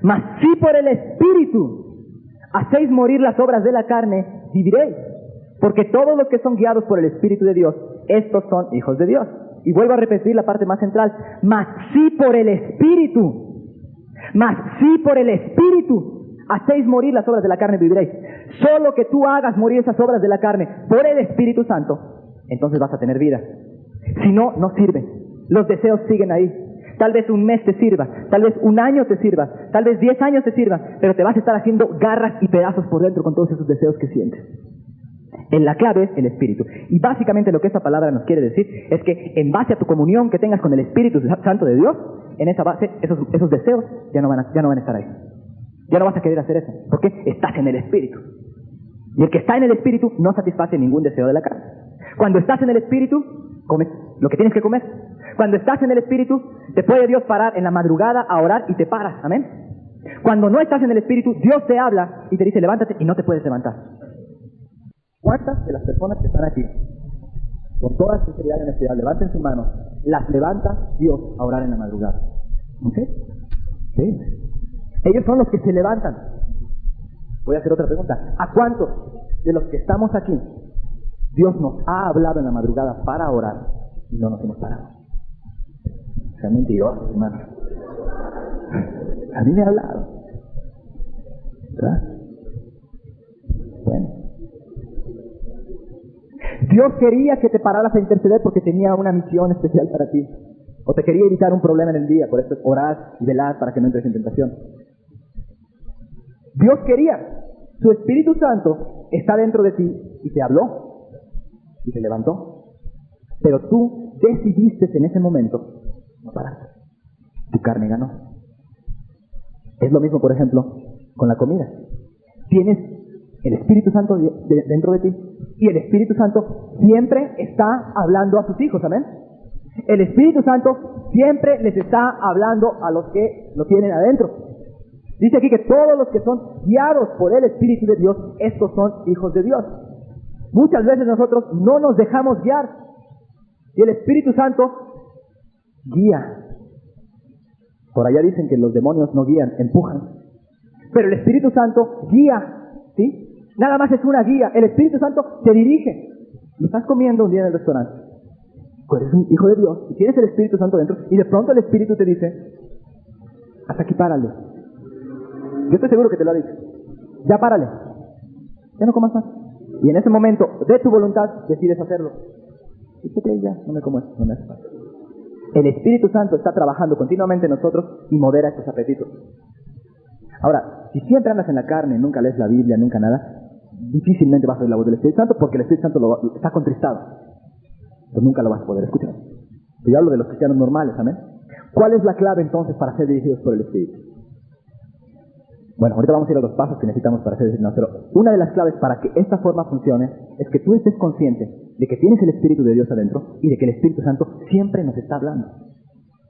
Mas si por el Espíritu hacéis morir las obras de la carne, viviréis. Porque todos los que son guiados por el Espíritu de Dios, estos son hijos de Dios. Y vuelvo a repetir la parte más central. Mas si por el Espíritu hacéis morir las obras de la carne, viviréis. Solo que tú hagas morir esas obras de la carne por el Espíritu Santo, entonces vas a tener vida. Si no, no sirve. Los deseos siguen ahí. Tal vez un mes te sirva, tal vez un año te sirva, tal vez 10 años te sirva, pero te vas a estar haciendo garras y pedazos por dentro con todos esos deseos que sientes. En la clave es el Espíritu. Y básicamente lo que esta palabra nos quiere decir es que en base a tu comunión que tengas con el Espíritu Santo de Dios, en esa base, esos deseos ya no van a estar ahí. Ya no vas a querer hacer eso, porque estás en el Espíritu. Y el que está en el Espíritu no satisface ningún deseo de la carne. Cuando estás en el Espíritu, comes lo que tienes que comer. Cuando estás en el Espíritu, te puede Dios parar en la madrugada a orar y te paras. Amén. Cuando no estás en el Espíritu, Dios te habla y te dice levántate y no te puedes levantar. ¿Cuántas de las personas que están aquí, con toda sinceridad y honestidad, levanten su mano, las levanta Dios a orar en la madrugada? ¿Sí? Sí. Ellos son los que se levantan. Voy a hacer otra pregunta. ¿A cuántos de los que estamos aquí Dios nos ha hablado en la madrugada para orar y no nos hemos parado? Sean mentirosos, hermano. A mí me ha hablado, ¿verdad? Bueno, Dios quería que te pararas a interceder porque tenía una misión especial para ti, o te quería evitar un problema en el día. Por eso es orar y velar para que no entres en tentación. Dios quería. Su Espíritu Santo está dentro de ti y te habló y te levantó, pero tú decidiste en ese momento no pararte. Tu carne ganó. Es lo mismo, por ejemplo, con la comida. Tienes el Espíritu Santo dentro de ti y el Espíritu Santo siempre está hablando a sus hijos. Amén. El Espíritu Santo siempre les está hablando a los que lo tienen adentro. Dice aquí que todos los que son guiados por el Espíritu de Dios, estos son hijos de Dios. Muchas veces nosotros no nos dejamos guiar y el Espíritu Santo guía. Por allá dicen que los demonios no guían, empujan. Pero el Espíritu Santo guía, ¿sí? Nada más es una guía. El Espíritu Santo te dirige. Y estás comiendo un día en el restaurante. Pues eres un hijo de Dios y tienes el Espíritu Santo dentro y de pronto el Espíritu te dice, hasta aquí párale. Yo estoy seguro que te lo ha dicho. Ya párale. Ya no comas más. Y en ese momento, de tu voluntad, decides hacerlo. Y tú crees ya, no me como esto, no me hace falta. El Espíritu Santo está trabajando continuamente en nosotros y modera estos apetitos. Ahora, si siempre andas en la carne, nunca lees la Biblia, nunca nada, difícilmente vas a oír la voz del Espíritu Santo porque el Espíritu Santo está contristado. Entonces nunca lo vas a poder escuchar. Pero yo hablo de los cristianos normales, ¿amén? ¿Cuál es la clave entonces para ser dirigidos por el Espíritu? Bueno, ahorita vamos a ir a los pasos que necesitamos para ser dirigidos, pero una de las claves para que esta forma funcione es que tú estés consciente de que tienes el Espíritu de Dios adentro y de que el Espíritu Santo siempre nos está hablando.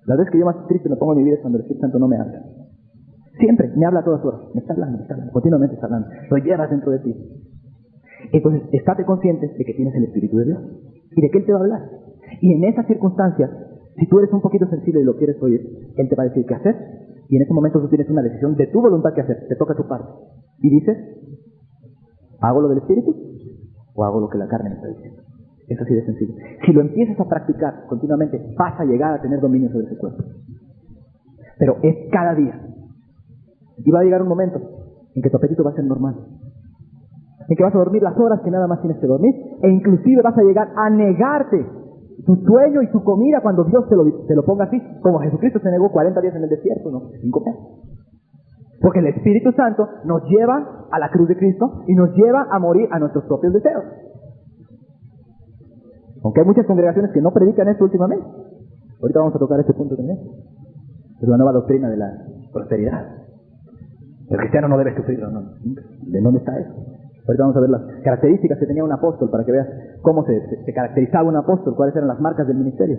Las veces que yo más triste me pongo en mi vida es cuando el Espíritu Santo no me habla. Siempre, me habla a todas horas, me está hablando, continuamente está hablando, lo llevas dentro de ti. Entonces, estate consciente de que tienes el Espíritu de Dios y de que Él te va a hablar. Y en esas circunstancias, si tú eres un poquito sensible y lo quieres oír, Él te va a decir qué hacer, y en ese momento tú tienes una decisión de tu voluntad que hacer, te toca tu parte. Y dices, ¿hago lo del Espíritu o hago lo que la carne me está diciendo? Es así de sencillo. Si lo empiezas a practicar continuamente, vas a llegar a tener dominio sobre ese cuerpo. Pero es cada día. Y va a llegar un momento en que tu apetito va a ser normal. En que vas a dormir las horas que nada más tienes que dormir. E inclusive vas a llegar a negarte tu sueño y tu comida cuando Dios te lo ponga así. Como Jesucristo se negó 40 días en el desierto, ¿no? 5 meses. Porque el Espíritu Santo nos lleva a la cruz de Cristo y nos lleva a morir a nuestros propios deseos. Aunque hay muchas congregaciones que no predican esto últimamente. Ahorita vamos a tocar este punto también. Es la nueva doctrina de la prosperidad. El cristiano no debe sufrir, no. ¿De dónde está eso? Ahorita vamos a ver las características que tenía un apóstol para que veas cómo se caracterizaba un apóstol, cuáles eran las marcas del ministerio.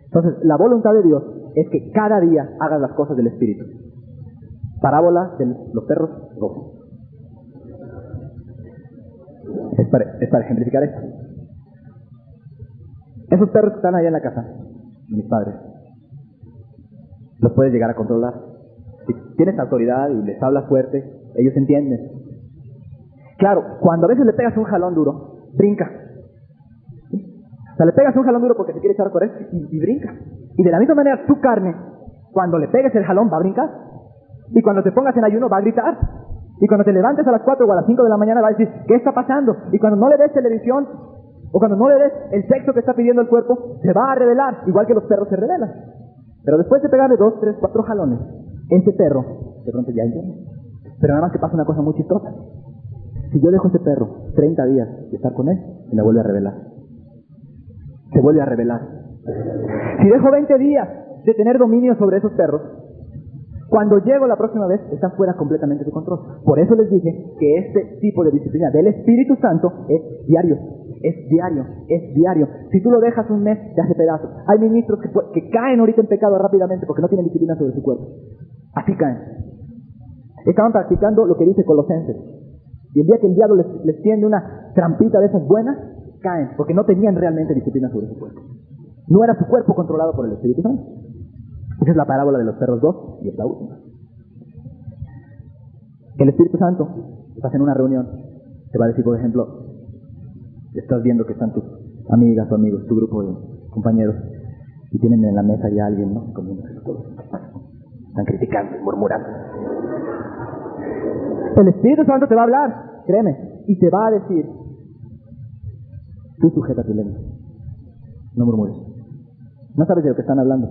Entonces, la voluntad de Dios es que cada día hagas las cosas del Espíritu. Parábola de los perros rojos. Es para ejemplificar esto. Esos perros que están allá en la casa, mis padres, los puedes llegar a controlar. Si tienes autoridad y les hablas fuerte, ellos entienden. Claro, cuando a veces le pegas un jalón duro, brinca. ¿Sí? O sea, le pegas un jalón duro porque se quiere echar a correr y brinca. Y de la misma manera, tu carne, cuando le pegues el jalón, va a brincar. Y cuando te pongas en ayuno, va a gritar. Y cuando te levantes a las 4 o a las 5 de la mañana, va a decir, ¿qué está pasando? Y cuando no le des televisión, o cuando no le des el sexo que está pidiendo el cuerpo, se va a rebelar, igual que los perros se rebelan. Pero después de pegarle 2, 3, 4 jalones, ese perro, de pronto ya entiende. Pero nada más que pasa una cosa muy chistosa. Si yo dejo a ese perro 30 días de estar con él, se me vuelve a rebelar. Se vuelve a rebelar. Si dejo 20 días de tener dominio sobre esos perros, cuando llego la próxima vez, están fuera completamente de control. Por eso les dije que este tipo de disciplina del Espíritu Santo es diario. Es diario, es diario. Si tú lo dejas un mes, te hace pedazos. Hay ministros que caen ahorita en pecado rápidamente porque no tienen disciplina sobre su cuerpo. Así caen. Estaban practicando lo que dice Colosenses. Y el día que el diablo les tiende una trampita de esas buenas, caen porque no tenían realmente disciplina sobre su cuerpo. No era su cuerpo controlado por el Espíritu Santo. Esa es la parábola de los perros 2 y es la última. El Espíritu Santo, estás en una reunión, te va a decir, por ejemplo, estás viendo que están tus amigas o amigos, tu grupo de compañeros, y tienen en la mesa ya alguien, ¿no? Comiéndose todos. Están criticando y murmurando. El Espíritu Santo te va a hablar, créeme, y te va a decir, tú sujeta tu lengua, no murmures. No sabes de lo que están hablando,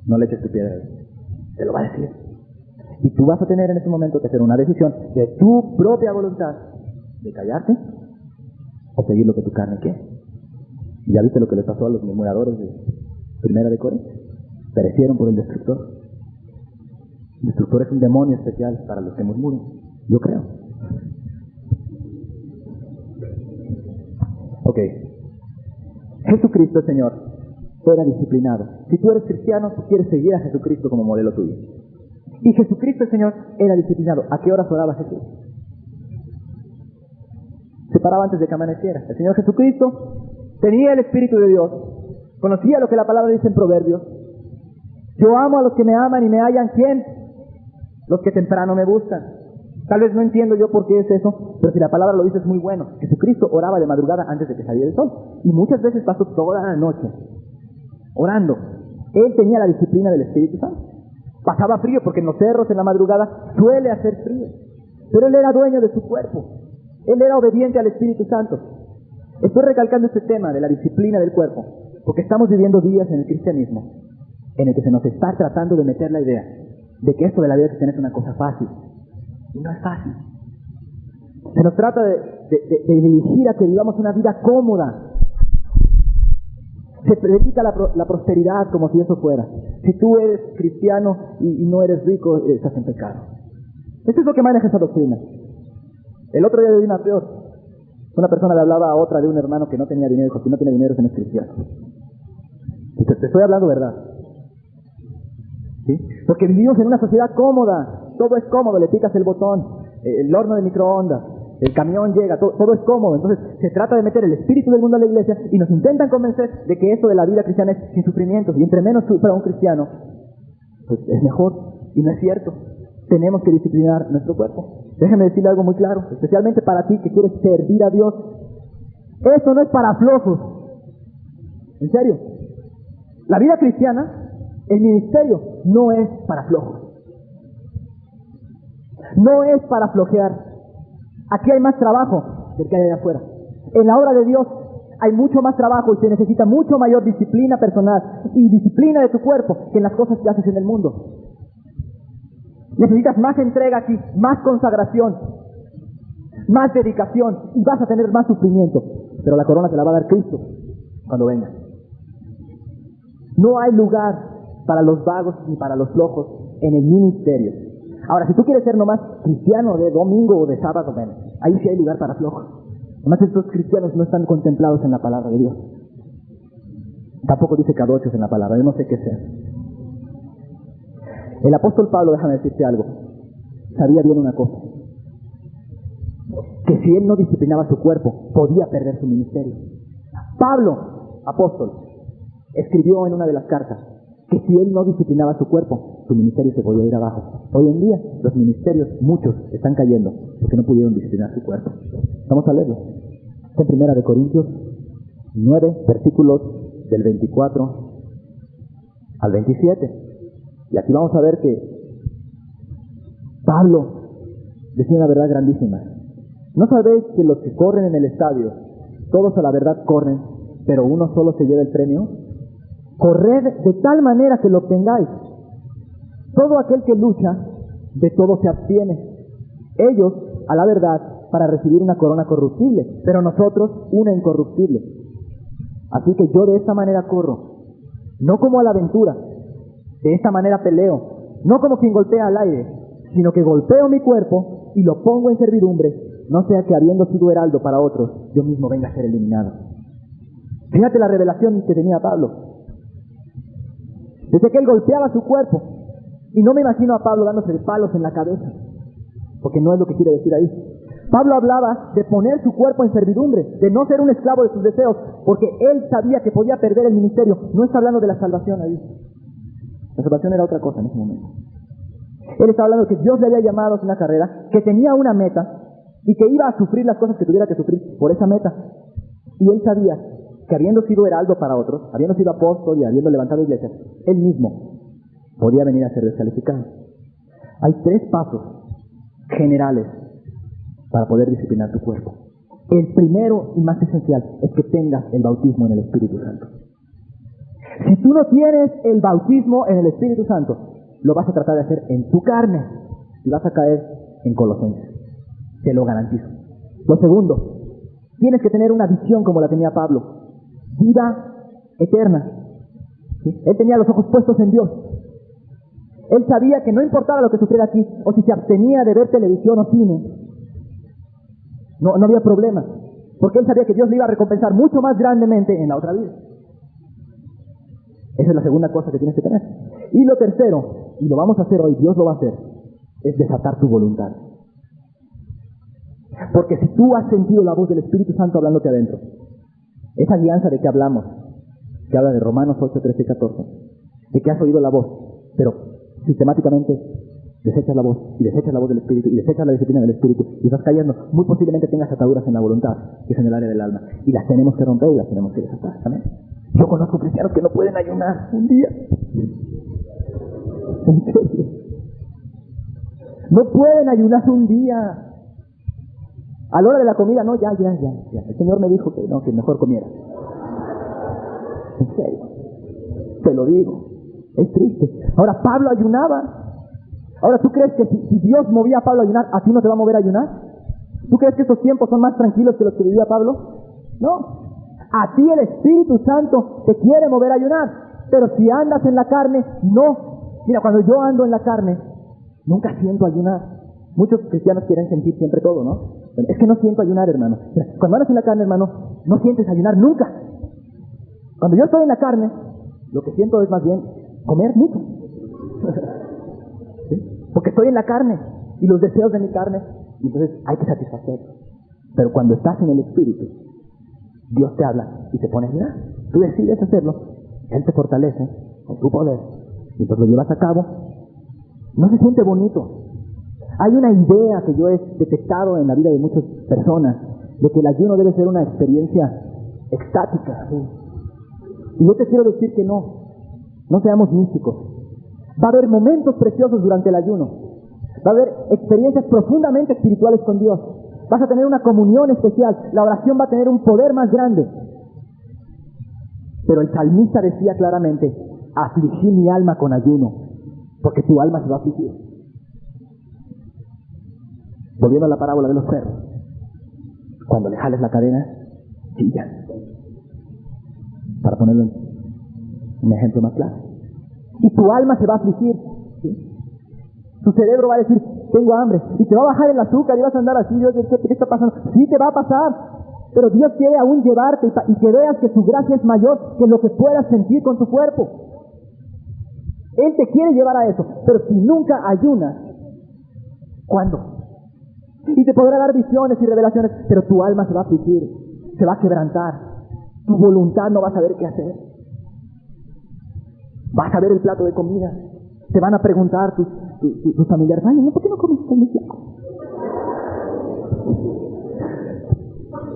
no le eches tu piedra a él. Te lo va a decir. Y tú vas a tener en ese momento que hacer una decisión de tu propia voluntad, de callarte o seguir lo que tu carne quiere. ¿Ya viste lo que le pasó a los murmuradores de Primera de Corintios? Perecieron por el destructor. El destructor es un demonio especial para los que murmuran, yo creo. Ok. Jesucristo, Señor, era disciplinado. Si tú eres cristiano, tú quieres seguir a Jesucristo como modelo tuyo. Y Jesucristo, el Señor, era disciplinado. ¿A qué horas oraba Jesús? Se paraba antes de que amaneciera. El Señor Jesucristo tenía el Espíritu de Dios, conocía lo que la palabra dice en Proverbios. Yo amo a los que me aman y me hallan, ¿quién? Los que temprano me buscan. Tal vez no entiendo yo por qué es eso, pero si la palabra lo dice es muy bueno. Jesucristo oraba de madrugada antes de que saliera el sol. Y muchas veces pasó toda la noche orando. Él tenía la disciplina del Espíritu Santo. Pasaba frío porque en los cerros en la madrugada suele hacer frío. Pero él era dueño de su cuerpo. Él era obediente al Espíritu Santo. Estoy recalcando este tema de la disciplina del cuerpo porque estamos viviendo días en el cristianismo en el que se nos está tratando de meter la idea de que esto de la vida cristiana es una cosa fácil. Y no es fácil. Se nos trata de dirigir a que vivamos una vida cómoda. Se predica la prosperidad como si eso fuera. Si tú eres cristiano y no eres rico, estás en pecado. Esto es lo que maneja esa doctrina. El otro día de una peor. Una persona le hablaba a otra de un hermano que no tenía dinero. Dijo, si no tiene dinero, no es cristiano. Y te estoy hablando verdad. ¿Sí? Porque vivimos en una sociedad cómoda. Todo es cómodo. Le picas el botón, el horno de microondas, el camión llega, todo es cómodo. Entonces se trata de meter el espíritu del mundo a la iglesia y nos intentan convencer de que esto de la vida cristiana es sin sufrimientos. Y entre menos sufra un cristiano, pues es mejor. Y no es cierto. Tenemos que disciplinar nuestro cuerpo. Déjeme decirle algo muy claro, especialmente para ti que quieres servir a Dios. Eso no es para flojos. En serio. La vida cristiana, el ministerio, no es para flojos. No es para flojear. Aquí hay más trabajo del que hay allá afuera. En la obra de Dios hay mucho más trabajo y se necesita mucho mayor disciplina personal y disciplina de tu cuerpo que en las cosas que haces en el mundo. Necesitas más entrega aquí, más consagración, más dedicación y vas a tener más sufrimiento. Pero la corona te la va a dar Cristo cuando venga. No hay lugar para los vagos ni para los flojos en el ministerio. Ahora, si tú quieres ser nomás cristiano de domingo o de sábado, bueno, ahí sí hay lugar para flojos. Además, estos cristianos no están contemplados en la palabra de Dios. Tampoco dice cadochos en la palabra, yo no sé qué sea. El apóstol Pablo, déjame decirte algo, sabía bien una cosa, que si él no disciplinaba su cuerpo, podía perder su ministerio. Pablo, apóstol, escribió en una de las cartas que si él no disciplinaba su cuerpo, su ministerio se podía ir abajo. Hoy en día, los ministerios, muchos, están cayendo porque no pudieron disciplinar su cuerpo. Vamos a leerlo. Está en 1 Corintios 9, versículos del 24 al 27. Y aquí vamos a ver que Pablo decía una verdad grandísima. ¿No sabéis que los que corren en el estadio, todos a la verdad corren, pero uno solo se lleva el premio? Corred de tal manera que lo obtengáis. Todo aquel que lucha, de todo se abstiene. Ellos, a la verdad, para recibir una corona corruptible, pero nosotros una incorruptible. Así que yo de esta manera corro, no como a la aventura. De esta manera peleo, no como quien golpea al aire, sino que golpeo mi cuerpo y lo pongo en servidumbre, no sea que habiendo sido heraldo para otros, yo mismo venga a ser eliminado. Fíjate la revelación que tenía Pablo. Desde que él golpeaba su cuerpo, y no me imagino a Pablo dándose palos en la cabeza, porque no es lo que quiere decir ahí. Pablo hablaba de poner su cuerpo en servidumbre, de no ser un esclavo de sus deseos, porque él sabía que podía perder el ministerio. No está hablando de la salvación ahí. La salvación era otra cosa en ese momento. Él estaba hablando de que Dios le había llamado a una carrera, que tenía una meta y que iba a sufrir las cosas que tuviera que sufrir por esa meta. Y él sabía que habiendo sido heraldo para otros, habiendo sido apóstol y habiendo levantado iglesias, él mismo podía venir a ser descalificado. Hay 3 pasos generales para poder disciplinar tu cuerpo. El primero y más esencial es que tengas el bautismo en el Espíritu Santo. Si tú no tienes el bautismo en el Espíritu Santo, lo vas a tratar de hacer en tu carne y vas a caer en Colosenses. Te lo garantizo. Lo segundo, tienes que tener una visión como la tenía Pablo. Vida eterna. ¿Sí? Él tenía los ojos puestos en Dios. Él sabía que no importaba lo que sufriera aquí, o si se abstenía de ver televisión o cine, no había problema. Porque él sabía que Dios le iba a recompensar mucho más grandemente en la otra vida. Esa es la segunda cosa que tienes que tener. Y lo tercero, y lo vamos a hacer hoy, Dios lo va a hacer, es desatar tu voluntad. Porque si tú has sentido la voz del Espíritu Santo hablándote adentro, esa alianza de que hablamos, que habla de Romanos 8, 13 y 14, de que has oído la voz, pero sistemáticamente desechas la voz, y desechas la voz del Espíritu, y desechas la disciplina del Espíritu, y vas cayendo, muy posiblemente tengas ataduras en la voluntad, que es en el área del alma, y las tenemos que romper y las tenemos que desatar. ¿Amén? Yo conozco cristianos que no pueden ayunar un día. En serio. No pueden ayunar un día. A la hora de la comida, no, ya. El Señor me dijo que no, que mejor comiera. En serio. Te lo digo. Es triste. Ahora, Pablo ayunaba. Ahora, ¿tú crees que si Dios movía a Pablo a ayunar, a ti no te va a mover a ayunar? ¿Tú crees que esos tiempos son más tranquilos que los que vivía Pablo? No. A ti el Espíritu Santo te quiere mover a ayunar. Pero si andas en la carne, no. Mira, cuando yo ando en la carne, nunca siento ayunar. Muchos cristianos quieren sentir siempre todo, ¿no? Es que no siento ayunar, hermano. Mira, cuando andas en la carne, hermano, no sientes ayunar nunca. Cuando yo estoy en la carne, lo que siento es más bien comer mucho. ¿Sí? Porque estoy en la carne y los deseos de mi carne, y entonces hay que satisfacerlos. Pero cuando estás en el Espíritu, Dios te habla y te pone a ayunar. Tú decides hacerlo, Él te fortalece con tu poder y entonces lo llevas a cabo. No se siente bonito. Hay una idea que yo he detectado en la vida de muchas personas de que el ayuno debe ser una experiencia extática, ¿sí? Y yo te quiero decir que no seamos místicos. Va a haber momentos preciosos durante el ayuno. Va a haber experiencias profundamente espirituales con Dios. Vas a tener una comunión especial. La oración va a tener un poder más grande. Pero el salmista decía claramente: afligí mi alma con ayuno, porque tu alma se va a afligir. Volviendo a la parábola de los perros, cuando le jales la cadena, chillan. Para ponerlo en un ejemplo más claro. Y tu alma se va a afligir, ¿sí? Tu cerebro va a decir: tengo hambre, y te va a bajar el azúcar y vas a andar así. Dios, ¿qué está pasando? Sí, te va a pasar, pero Dios quiere aún llevarte y que veas que su gracia es mayor que lo que puedas sentir con tu cuerpo. Él te quiere llevar a eso, pero si nunca ayunas, ¿cuándo? Y te podrá dar visiones y revelaciones, pero tu alma se va a afligir, se va a quebrantar, tu voluntad no va a saber qué hacer. Vas a ver el plato de comida, te van a preguntar tus familiares: ay, ¿por qué no comes carne flaco?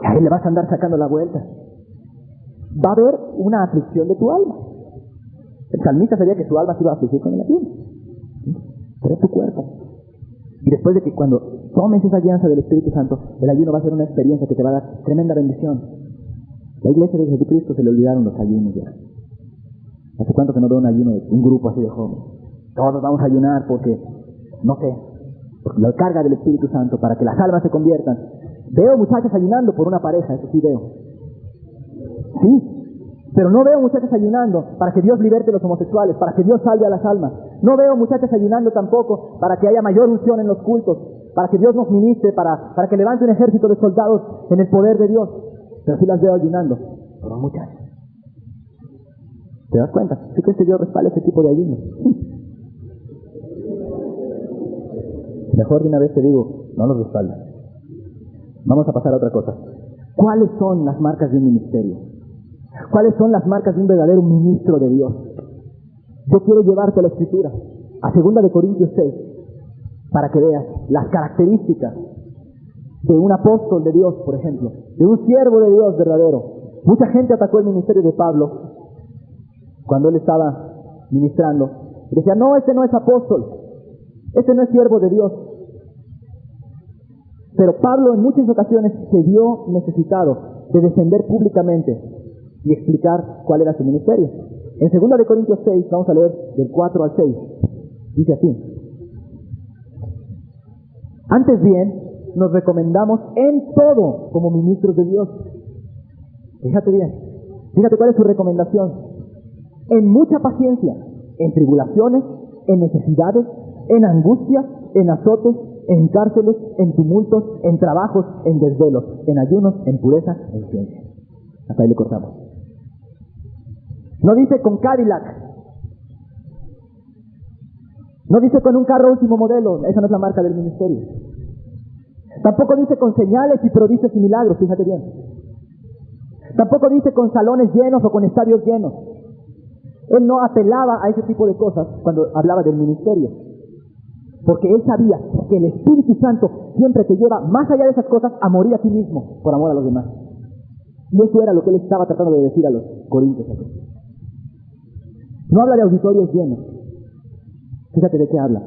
Y ahí le vas a andar sacando la vuelta. Va a haber una aflicción de tu alma. El salmista sabía que su alma se iba a afligir con el ayuno, pero es tu cuerpo. Y después de que cuando tomes esa alianza del Espíritu Santo, el ayuno va a ser una experiencia que te va a dar tremenda bendición. La iglesia de Jesucristo se le olvidaron los ayunos ya. ¿Hace cuánto que no veo un ayuno de un grupo así de jóvenes? Todos vamos a ayunar porque, no sé, porque la carga del Espíritu Santo para que las almas se conviertan. Veo muchachas ayunando por una pareja, eso sí veo. Sí, pero no veo muchachas ayunando para que Dios liberte a los homosexuales, para que Dios salve a las almas. No veo muchachas ayunando tampoco para que haya mayor unción en los cultos, para que Dios nos ministre, para que levante un ejército de soldados en el poder de Dios. Pero sí las veo ayunando por un muchacho. ¿Te das cuenta? ¿Tú crees que Dios respalda ese tipo de ayuno? Mejor de una vez te digo, no los respalda. Vamos a pasar a otra cosa. ¿Cuáles son las marcas de un ministerio? ¿Cuáles son las marcas de un verdadero ministro de Dios? Yo quiero llevarte a la Escritura, a 2 Corintios 6, para que veas las características de un apóstol de Dios, por ejemplo, de un siervo de Dios verdadero. Mucha gente atacó el ministerio de Pablo cuando él estaba ministrando y decía: no, este no es apóstol, este no es siervo de Dios. Pero Pablo en muchas ocasiones se vio necesitado de descender públicamente y explicar cuál era su ministerio. En 2 Corintios 6, vamos a leer del 4 al 6, dice así: antes bien, nos recomendamos en todo como ministros de Dios. Fíjate bien, fíjate cuál es su recomendación. En mucha paciencia, en tribulaciones, en necesidades, en angustias, en azotes, en cárceles, en tumultos, en trabajos, en desvelos, en ayunos, en pureza, en ciencia. Hasta ahí le cortamos. No dice con Cadillac, no dice con un carro último modelo, esa no es la marca del ministerio. Tampoco dice con señales y prodigios y milagros, fíjate bien. Tampoco dice con salones llenos o con estadios llenos. Él no apelaba a ese tipo de cosas cuando hablaba del ministerio, porque él sabía que el Espíritu Santo siempre te lleva más allá de esas cosas a morir a ti mismo por amor a los demás. Y eso era lo que él estaba tratando de decir a los corintios. No habla de auditorios llenos, Fíjate de qué habla.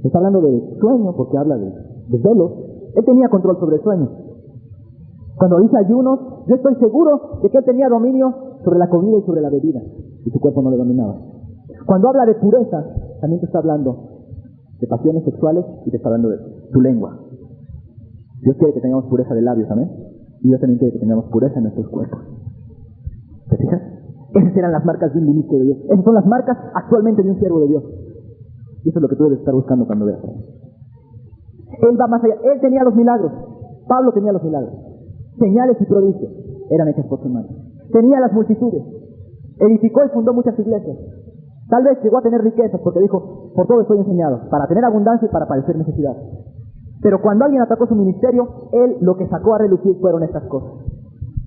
Está hablando de sueño porque habla de velos. Él tenía control sobre el sueño. Cuando dice ayunos, yo estoy seguro de que él tenía dominio sobre la comida y sobre la bebida, y su cuerpo no le dominaba. Cuando habla de pureza, también te está hablando de pasiones sexuales y te está hablando de tu lengua. Dios quiere que tengamos pureza de labios, amén. Y Dios también quiere que tengamos pureza en nuestros cuerpos. ¿Te fijas? Esas eran las marcas de un ministro de Dios. Esas son las marcas actualmente de un siervo de Dios. Y eso es lo que tú debes estar buscando cuando veas. Él va más allá. Él tenía los milagros. Pablo tenía los milagros. Señales y prodigios eran hechas por su mano. Tenía las multitudes. Edificó y fundó muchas iglesias. Tal vez llegó a tener riquezas porque dijo, por todo estoy enseñado, para tener abundancia y para padecer necesidad. Pero cuando alguien atacó su ministerio, él lo que sacó a relucir fueron estas cosas,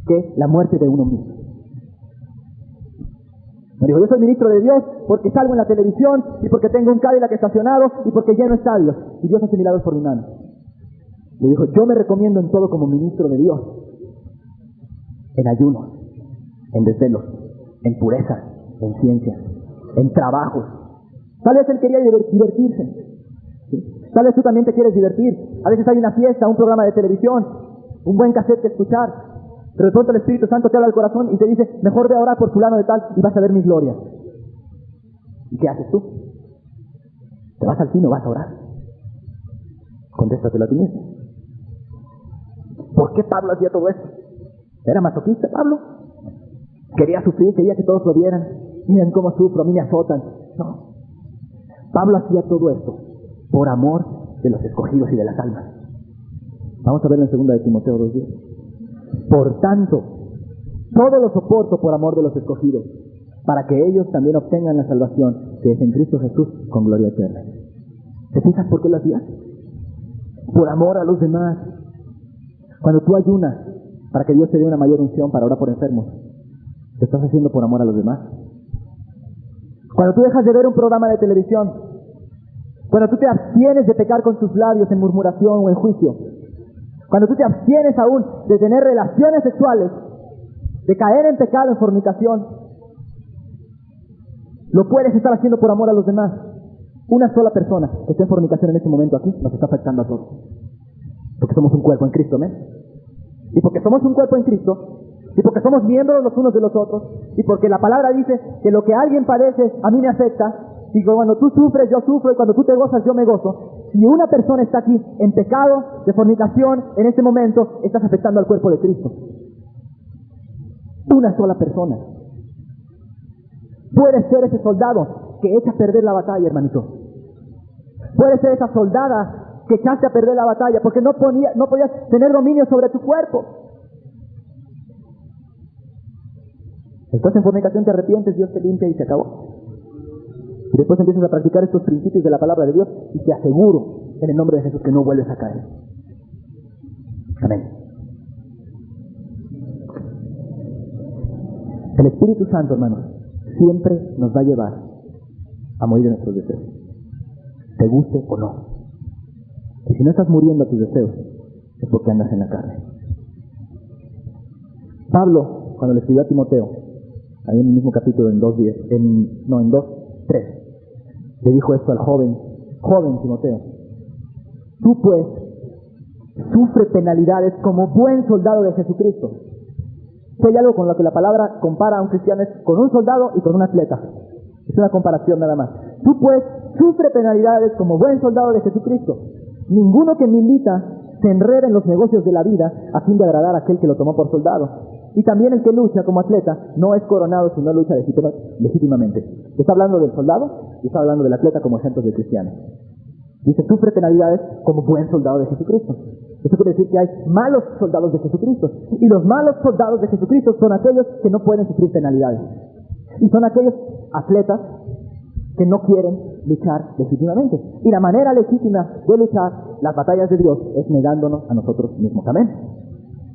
que es la muerte de uno mismo. Me dijo, yo soy ministro de Dios porque salgo en la televisión y porque tengo un Cadillac estacionado y porque lleno estadios y Dios hace milagros por mi mano. Le dijo, yo me recomiendo en todo como ministro de Dios, en ayunos, en desvelos, en pureza, en ciencia, en trabajos. Tal vez él quería divertirse. ¿Sí? Tal vez tú también te quieres divertir. A veces hay una fiesta, un programa de televisión, un buen cassette que escuchar, pero de pronto el Espíritu Santo te habla al corazón y te dice, mejor ve a orar por fulano de tal y vas a ver mi gloria. ¿Y qué haces tú? ¿Te vas al cine o vas a orar? Contéstatelo a ti mismo. ¿Por qué Pablo hacía todo esto? ¿Era masoquista Pablo? Quería sufrir, quería que todos lo vieran. Miren cómo sufro, a mí me azotan. No. Pablo hacía todo esto por amor de los escogidos y de las almas. Vamos a verlo en 2 de Timoteo 2:10. Por tanto, todo lo soporto por amor de los escogidos, para que ellos también obtengan la salvación que es en Cristo Jesús con gloria eterna. ¿Te fijas por qué lo hacías? Por amor a los demás. Cuando tú ayunas para que Dios te dé una mayor unción para orar por enfermos, ¿te estás haciendo por amor a los demás? Cuando tú dejas de ver un programa de televisión, cuando tú te abstienes de pecar con tus labios en murmuración o en juicio, cuando tú te abstienes aún de tener relaciones sexuales, de caer en pecado, en fornicación, lo puedes estar haciendo por amor a los demás. Una sola persona que esté en fornicación en este momento aquí nos está afectando a todos. Porque somos un cuerpo en Cristo, ¿amén? Y porque somos un cuerpo en Cristo, y porque somos miembros los unos de los otros, y porque la palabra dice que lo que alguien padece a mí me afecta, y cuando tú sufres yo sufro, y cuando tú te gozas yo me gozo. Si una persona está aquí en pecado de fornicación en este momento, estás afectando al cuerpo de Cristo. Una sola persona. Puedes ser ese soldado que echa a perder la batalla, hermanito. Puedes ser esa soldada que echaste a perder la batalla porque no podías tener dominio sobre tu cuerpo. Entonces en fornicación te arrepientes, Dios te limpia y se acabó. Y después empiezas a practicar estos principios de la palabra de Dios y te aseguro en el nombre de Jesús que no vuelves a caer. Amén. El Espíritu Santo, hermanos, siempre nos va a llevar a morir de nuestros deseos, te guste o no. Y si no estás muriendo a tus deseos, es porque andas en la carne. Pablo, cuando le escribió a Timoteo, ahí en el mismo capítulo, en 2:3, le dijo esto al joven Timoteo: tú pues, sufre penalidades como buen soldado de Jesucristo. Si hay algo con lo que la palabra compara a un cristiano es con un soldado y con un atleta. Es una comparación nada más. Tú pues, sufre penalidades como buen soldado de Jesucristo. Ninguno que milita se enreda en los negocios de la vida a fin de agradar a aquel que lo tomó por soldado. Y también el que lucha como atleta no es coronado si no lucha legítimamente. Está hablando del soldado y está hablando del atleta como ejemplos de cristiano. Dice, sufre penalidades como buen soldado de Jesucristo. Eso quiere decir que hay malos soldados de Jesucristo. Y los malos soldados de Jesucristo son aquellos que no pueden sufrir penalidades. Y son aquellos atletas que no quieren luchar legítimamente. Y la manera legítima de luchar las batallas de Dios es negándonos a nosotros mismos. Amén.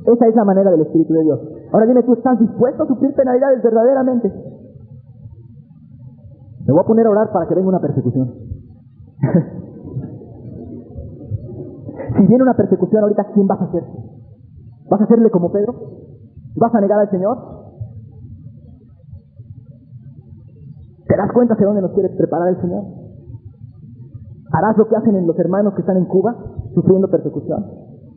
Esa es la manera del Espíritu de Dios. Ahora dime, ¿tú estás dispuesto a sufrir penalidades verdaderamente? Me voy a poner a orar para que venga una persecución. Si viene una persecución ahorita, ¿quién vas a hacer? ¿Vas a hacerle como Pedro? ¿Vas a negar al Señor? ¿Te das cuenta hacia dónde nos quiere preparar el Señor? Harás lo que hacen los hermanos que están en Cuba, sufriendo persecución,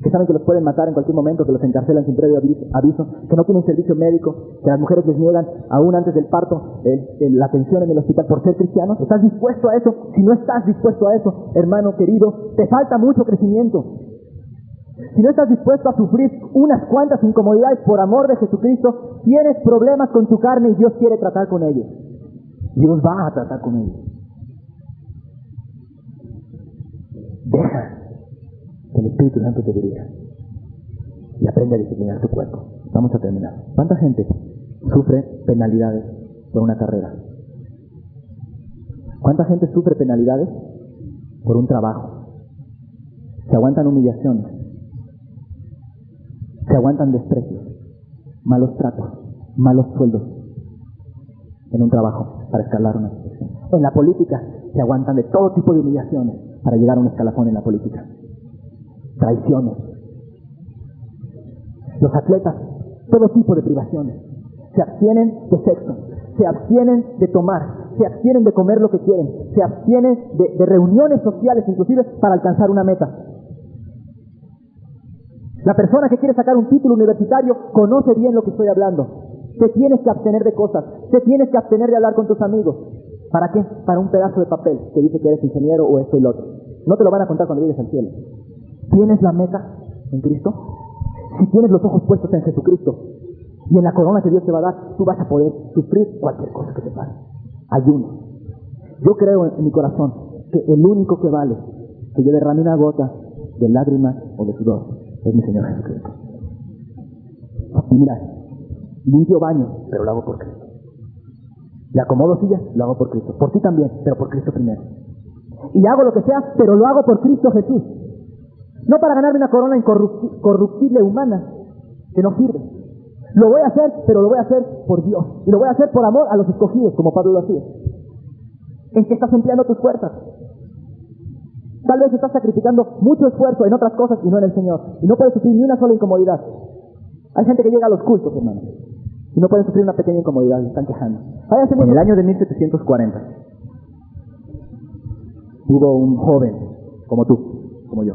que saben que los pueden matar en cualquier momento, que los encarcelan sin previo aviso, que no tienen servicio médico, que las mujeres les niegan, aún antes del parto, la atención en el hospital por ser cristianos. ¿Estás dispuesto a eso? Si no estás dispuesto a eso, hermano querido, te falta mucho crecimiento. Si no estás dispuesto a sufrir unas cuantas incomodidades por amor de Jesucristo, tienes problemas con tu carne y Dios quiere tratar con ellos. Dios va a tratar con ellos. Deja que el Espíritu Santo te dirija y aprende a disciplinar tu cuerpo. Vamos a terminar. ¿Cuánta gente sufre penalidades por una carrera? ¿Cuánta gente sufre penalidades por un trabajo? Se aguantan humillaciones, se aguantan desprecios, malos tratos, malos sueldos en un trabajo para escalar una posición. En la política se aguantan de todo tipo de humillaciones para llegar a un escalafón en la política. Traiciones. Los atletas, todo tipo de privaciones. Se abstienen de sexo, se abstienen de tomar, se abstienen de comer lo que quieren, se abstienen de reuniones sociales inclusive para alcanzar una meta. La persona que quiere sacar un título universitario conoce bien lo que estoy hablando. Te tienes que abstener de cosas, te tienes que abstener de hablar con tus amigos. ¿Para qué? Para un pedazo de papel que dice que eres ingeniero o esto y lo otro. No te lo van a contar cuando llegues al cielo. ¿Tienes la meta en Cristo? Si tienes los ojos puestos en Jesucristo y en la corona que Dios te va a dar, tú vas a poder sufrir cualquier cosa que te pase. Ayuno. Yo creo en mi corazón que el único que vale que yo derrame una gota de lágrimas o de sudor es mi Señor Jesucristo. Y mira, limpio baño, pero lo hago por Cristo. Le acomodo sillas, lo hago por Cristo. Por ti también, pero por Cristo primero. Y hago lo que sea, pero lo hago por Cristo Jesús. No para ganarme una corona incorruptible humana, que no sirve. Lo voy a hacer, pero lo voy a hacer por Dios. Y lo voy a hacer por amor a los escogidos, como Pablo lo hacía. ¿En qué estás empleando tus fuerzas? Tal vez estás sacrificando mucho esfuerzo en otras cosas y no en el Señor. Y no puedes sufrir ni una sola incomodidad. Hay gente que llega a los cultos, hermano, y no pueden sufrir una pequeña incomodidad y están quejando. En el año de 1740 hubo un joven, como tú, como yo.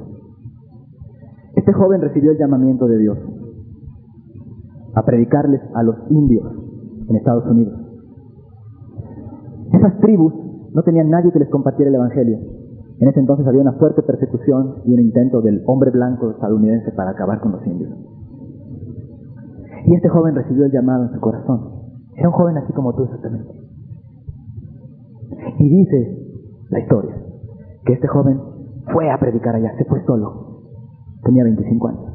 Este joven recibió el llamamiento de Dios a predicarles a los indios en Estados Unidos. Esas tribus no tenían nadie que les compartiera el evangelio. En ese entonces había una fuerte persecución y un intento del hombre blanco estadounidense para acabar con los indios. Y este joven recibió el llamado en su corazón. Era un joven así como tú exactamente. Y dice la historia que este joven fue a predicar allá, se fue solo. Tenía 25 años.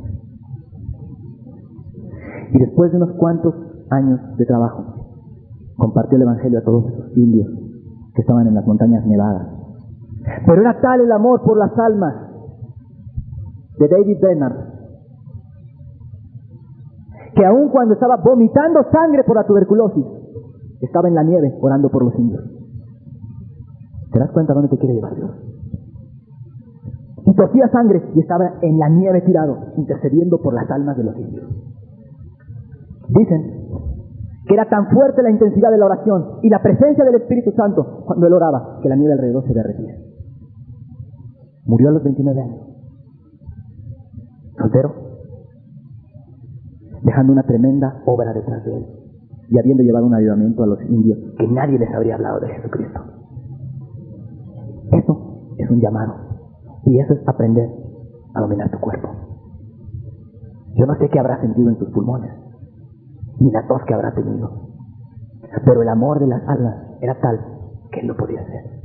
Y después de unos cuantos años de trabajo, compartió el evangelio a todos esos indios que estaban en las montañas nevadas. Pero era tal el amor por las almas de David Brainerd, que aun cuando estaba vomitando sangre por la tuberculosis, estaba en la nieve orando por los indios. ¿Te das cuenta dónde te quiere llevar Dios? Y tosía sangre y estaba en la nieve tirado, intercediendo por las almas de los indios. Dicen que era tan fuerte la intensidad de la oración y la presencia del Espíritu Santo cuando él oraba, que la nieve alrededor se derretía. Murió a los 29 años. Soltero, dejando una tremenda obra detrás de él y habiendo llevado un avivamiento a los indios que nadie les habría hablado de Jesucristo. Eso es un llamado y eso es aprender a dominar tu cuerpo. Yo no sé qué habrá sentido en tus pulmones ni la tos que habrá tenido, pero el amor de las almas era tal que él lo podía hacer.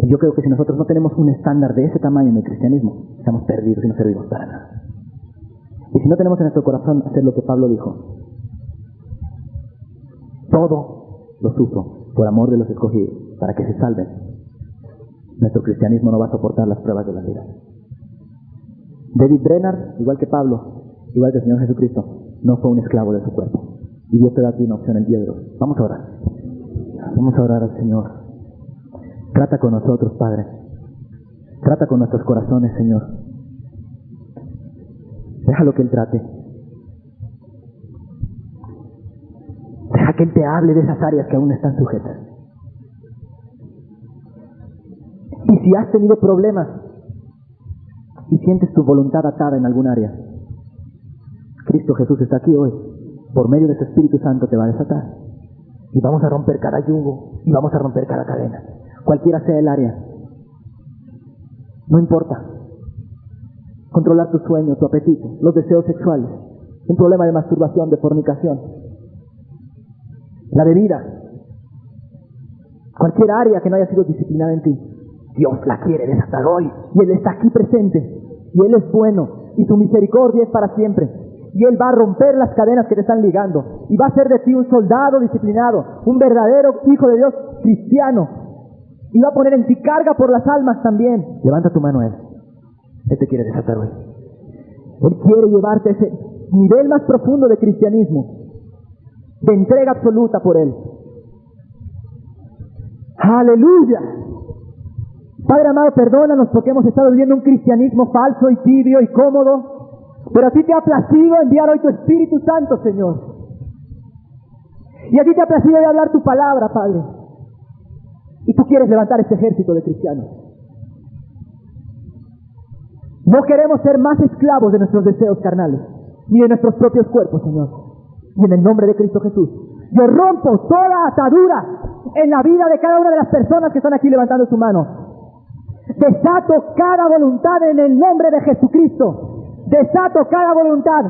Y yo creo que si nosotros no tenemos un estándar de ese tamaño en el cristianismo, estamos perdidos y no servimos para nada. Y si no tenemos en nuestro corazón hacer lo que Pablo dijo, todo lo sufro por amor de los escogidos, para que se salven, nuestro cristianismo no va a soportar las pruebas de la vida. David Brainerd, igual que Pablo, igual que el Señor Jesucristo, no fue un esclavo de su cuerpo. Y Dios te da a ti una opción el día de hoy. Vamos a orar. Vamos a orar al Señor. Trata con nosotros, Padre. Trata con nuestros corazones, Señor. Déjalo que Él trate. Deja que Él te hable de esas áreas que aún están sujetas. Y Si has tenido problemas y sientes tu voluntad atada en algún área, Cristo Jesús está aquí hoy. Por medio de su Espíritu Santo te va a desatar. Y vamos a romper cada yugo, y vamos a romper cada cadena, cualquiera sea el área. No importa. Controlar tu sueño, tu apetito, los deseos sexuales, un problema de masturbación, de fornicación, la bebida, cualquier área que no haya sido disciplinada en ti, Dios la quiere desatar hoy, y Él está aquí presente, y Él es bueno, y su misericordia es para siempre, y Él va a romper las cadenas que te están ligando, y va a hacer de ti un soldado disciplinado, un verdadero hijo de Dios cristiano, y va a poner en ti carga por las almas también. Levanta tu mano a Él. Él te quiere desatar hoy. Él quiere llevarte a ese nivel más profundo de cristianismo, de entrega absoluta por Él. ¡Aleluya! Padre amado, perdónanos porque hemos estado viviendo un cristianismo falso y tibio y cómodo, pero a ti te ha placido enviar hoy tu Espíritu Santo, Señor. Y a ti te ha placido de hablar tu palabra, Padre. Y tú quieres levantar este ejército de cristianos. No queremos ser más esclavos de nuestros deseos carnales, ni de nuestros propios cuerpos, Señor. Y en el nombre de Cristo Jesús, yo rompo toda atadura en la vida de cada una de las personas que están aquí levantando su mano. Desato cada voluntad en el nombre de Jesucristo. Desato cada voluntad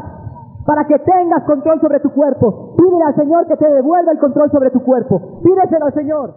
para que tengas control sobre tu cuerpo. Pídele al Señor que te devuelva el control sobre tu cuerpo. Pídeselo al Señor.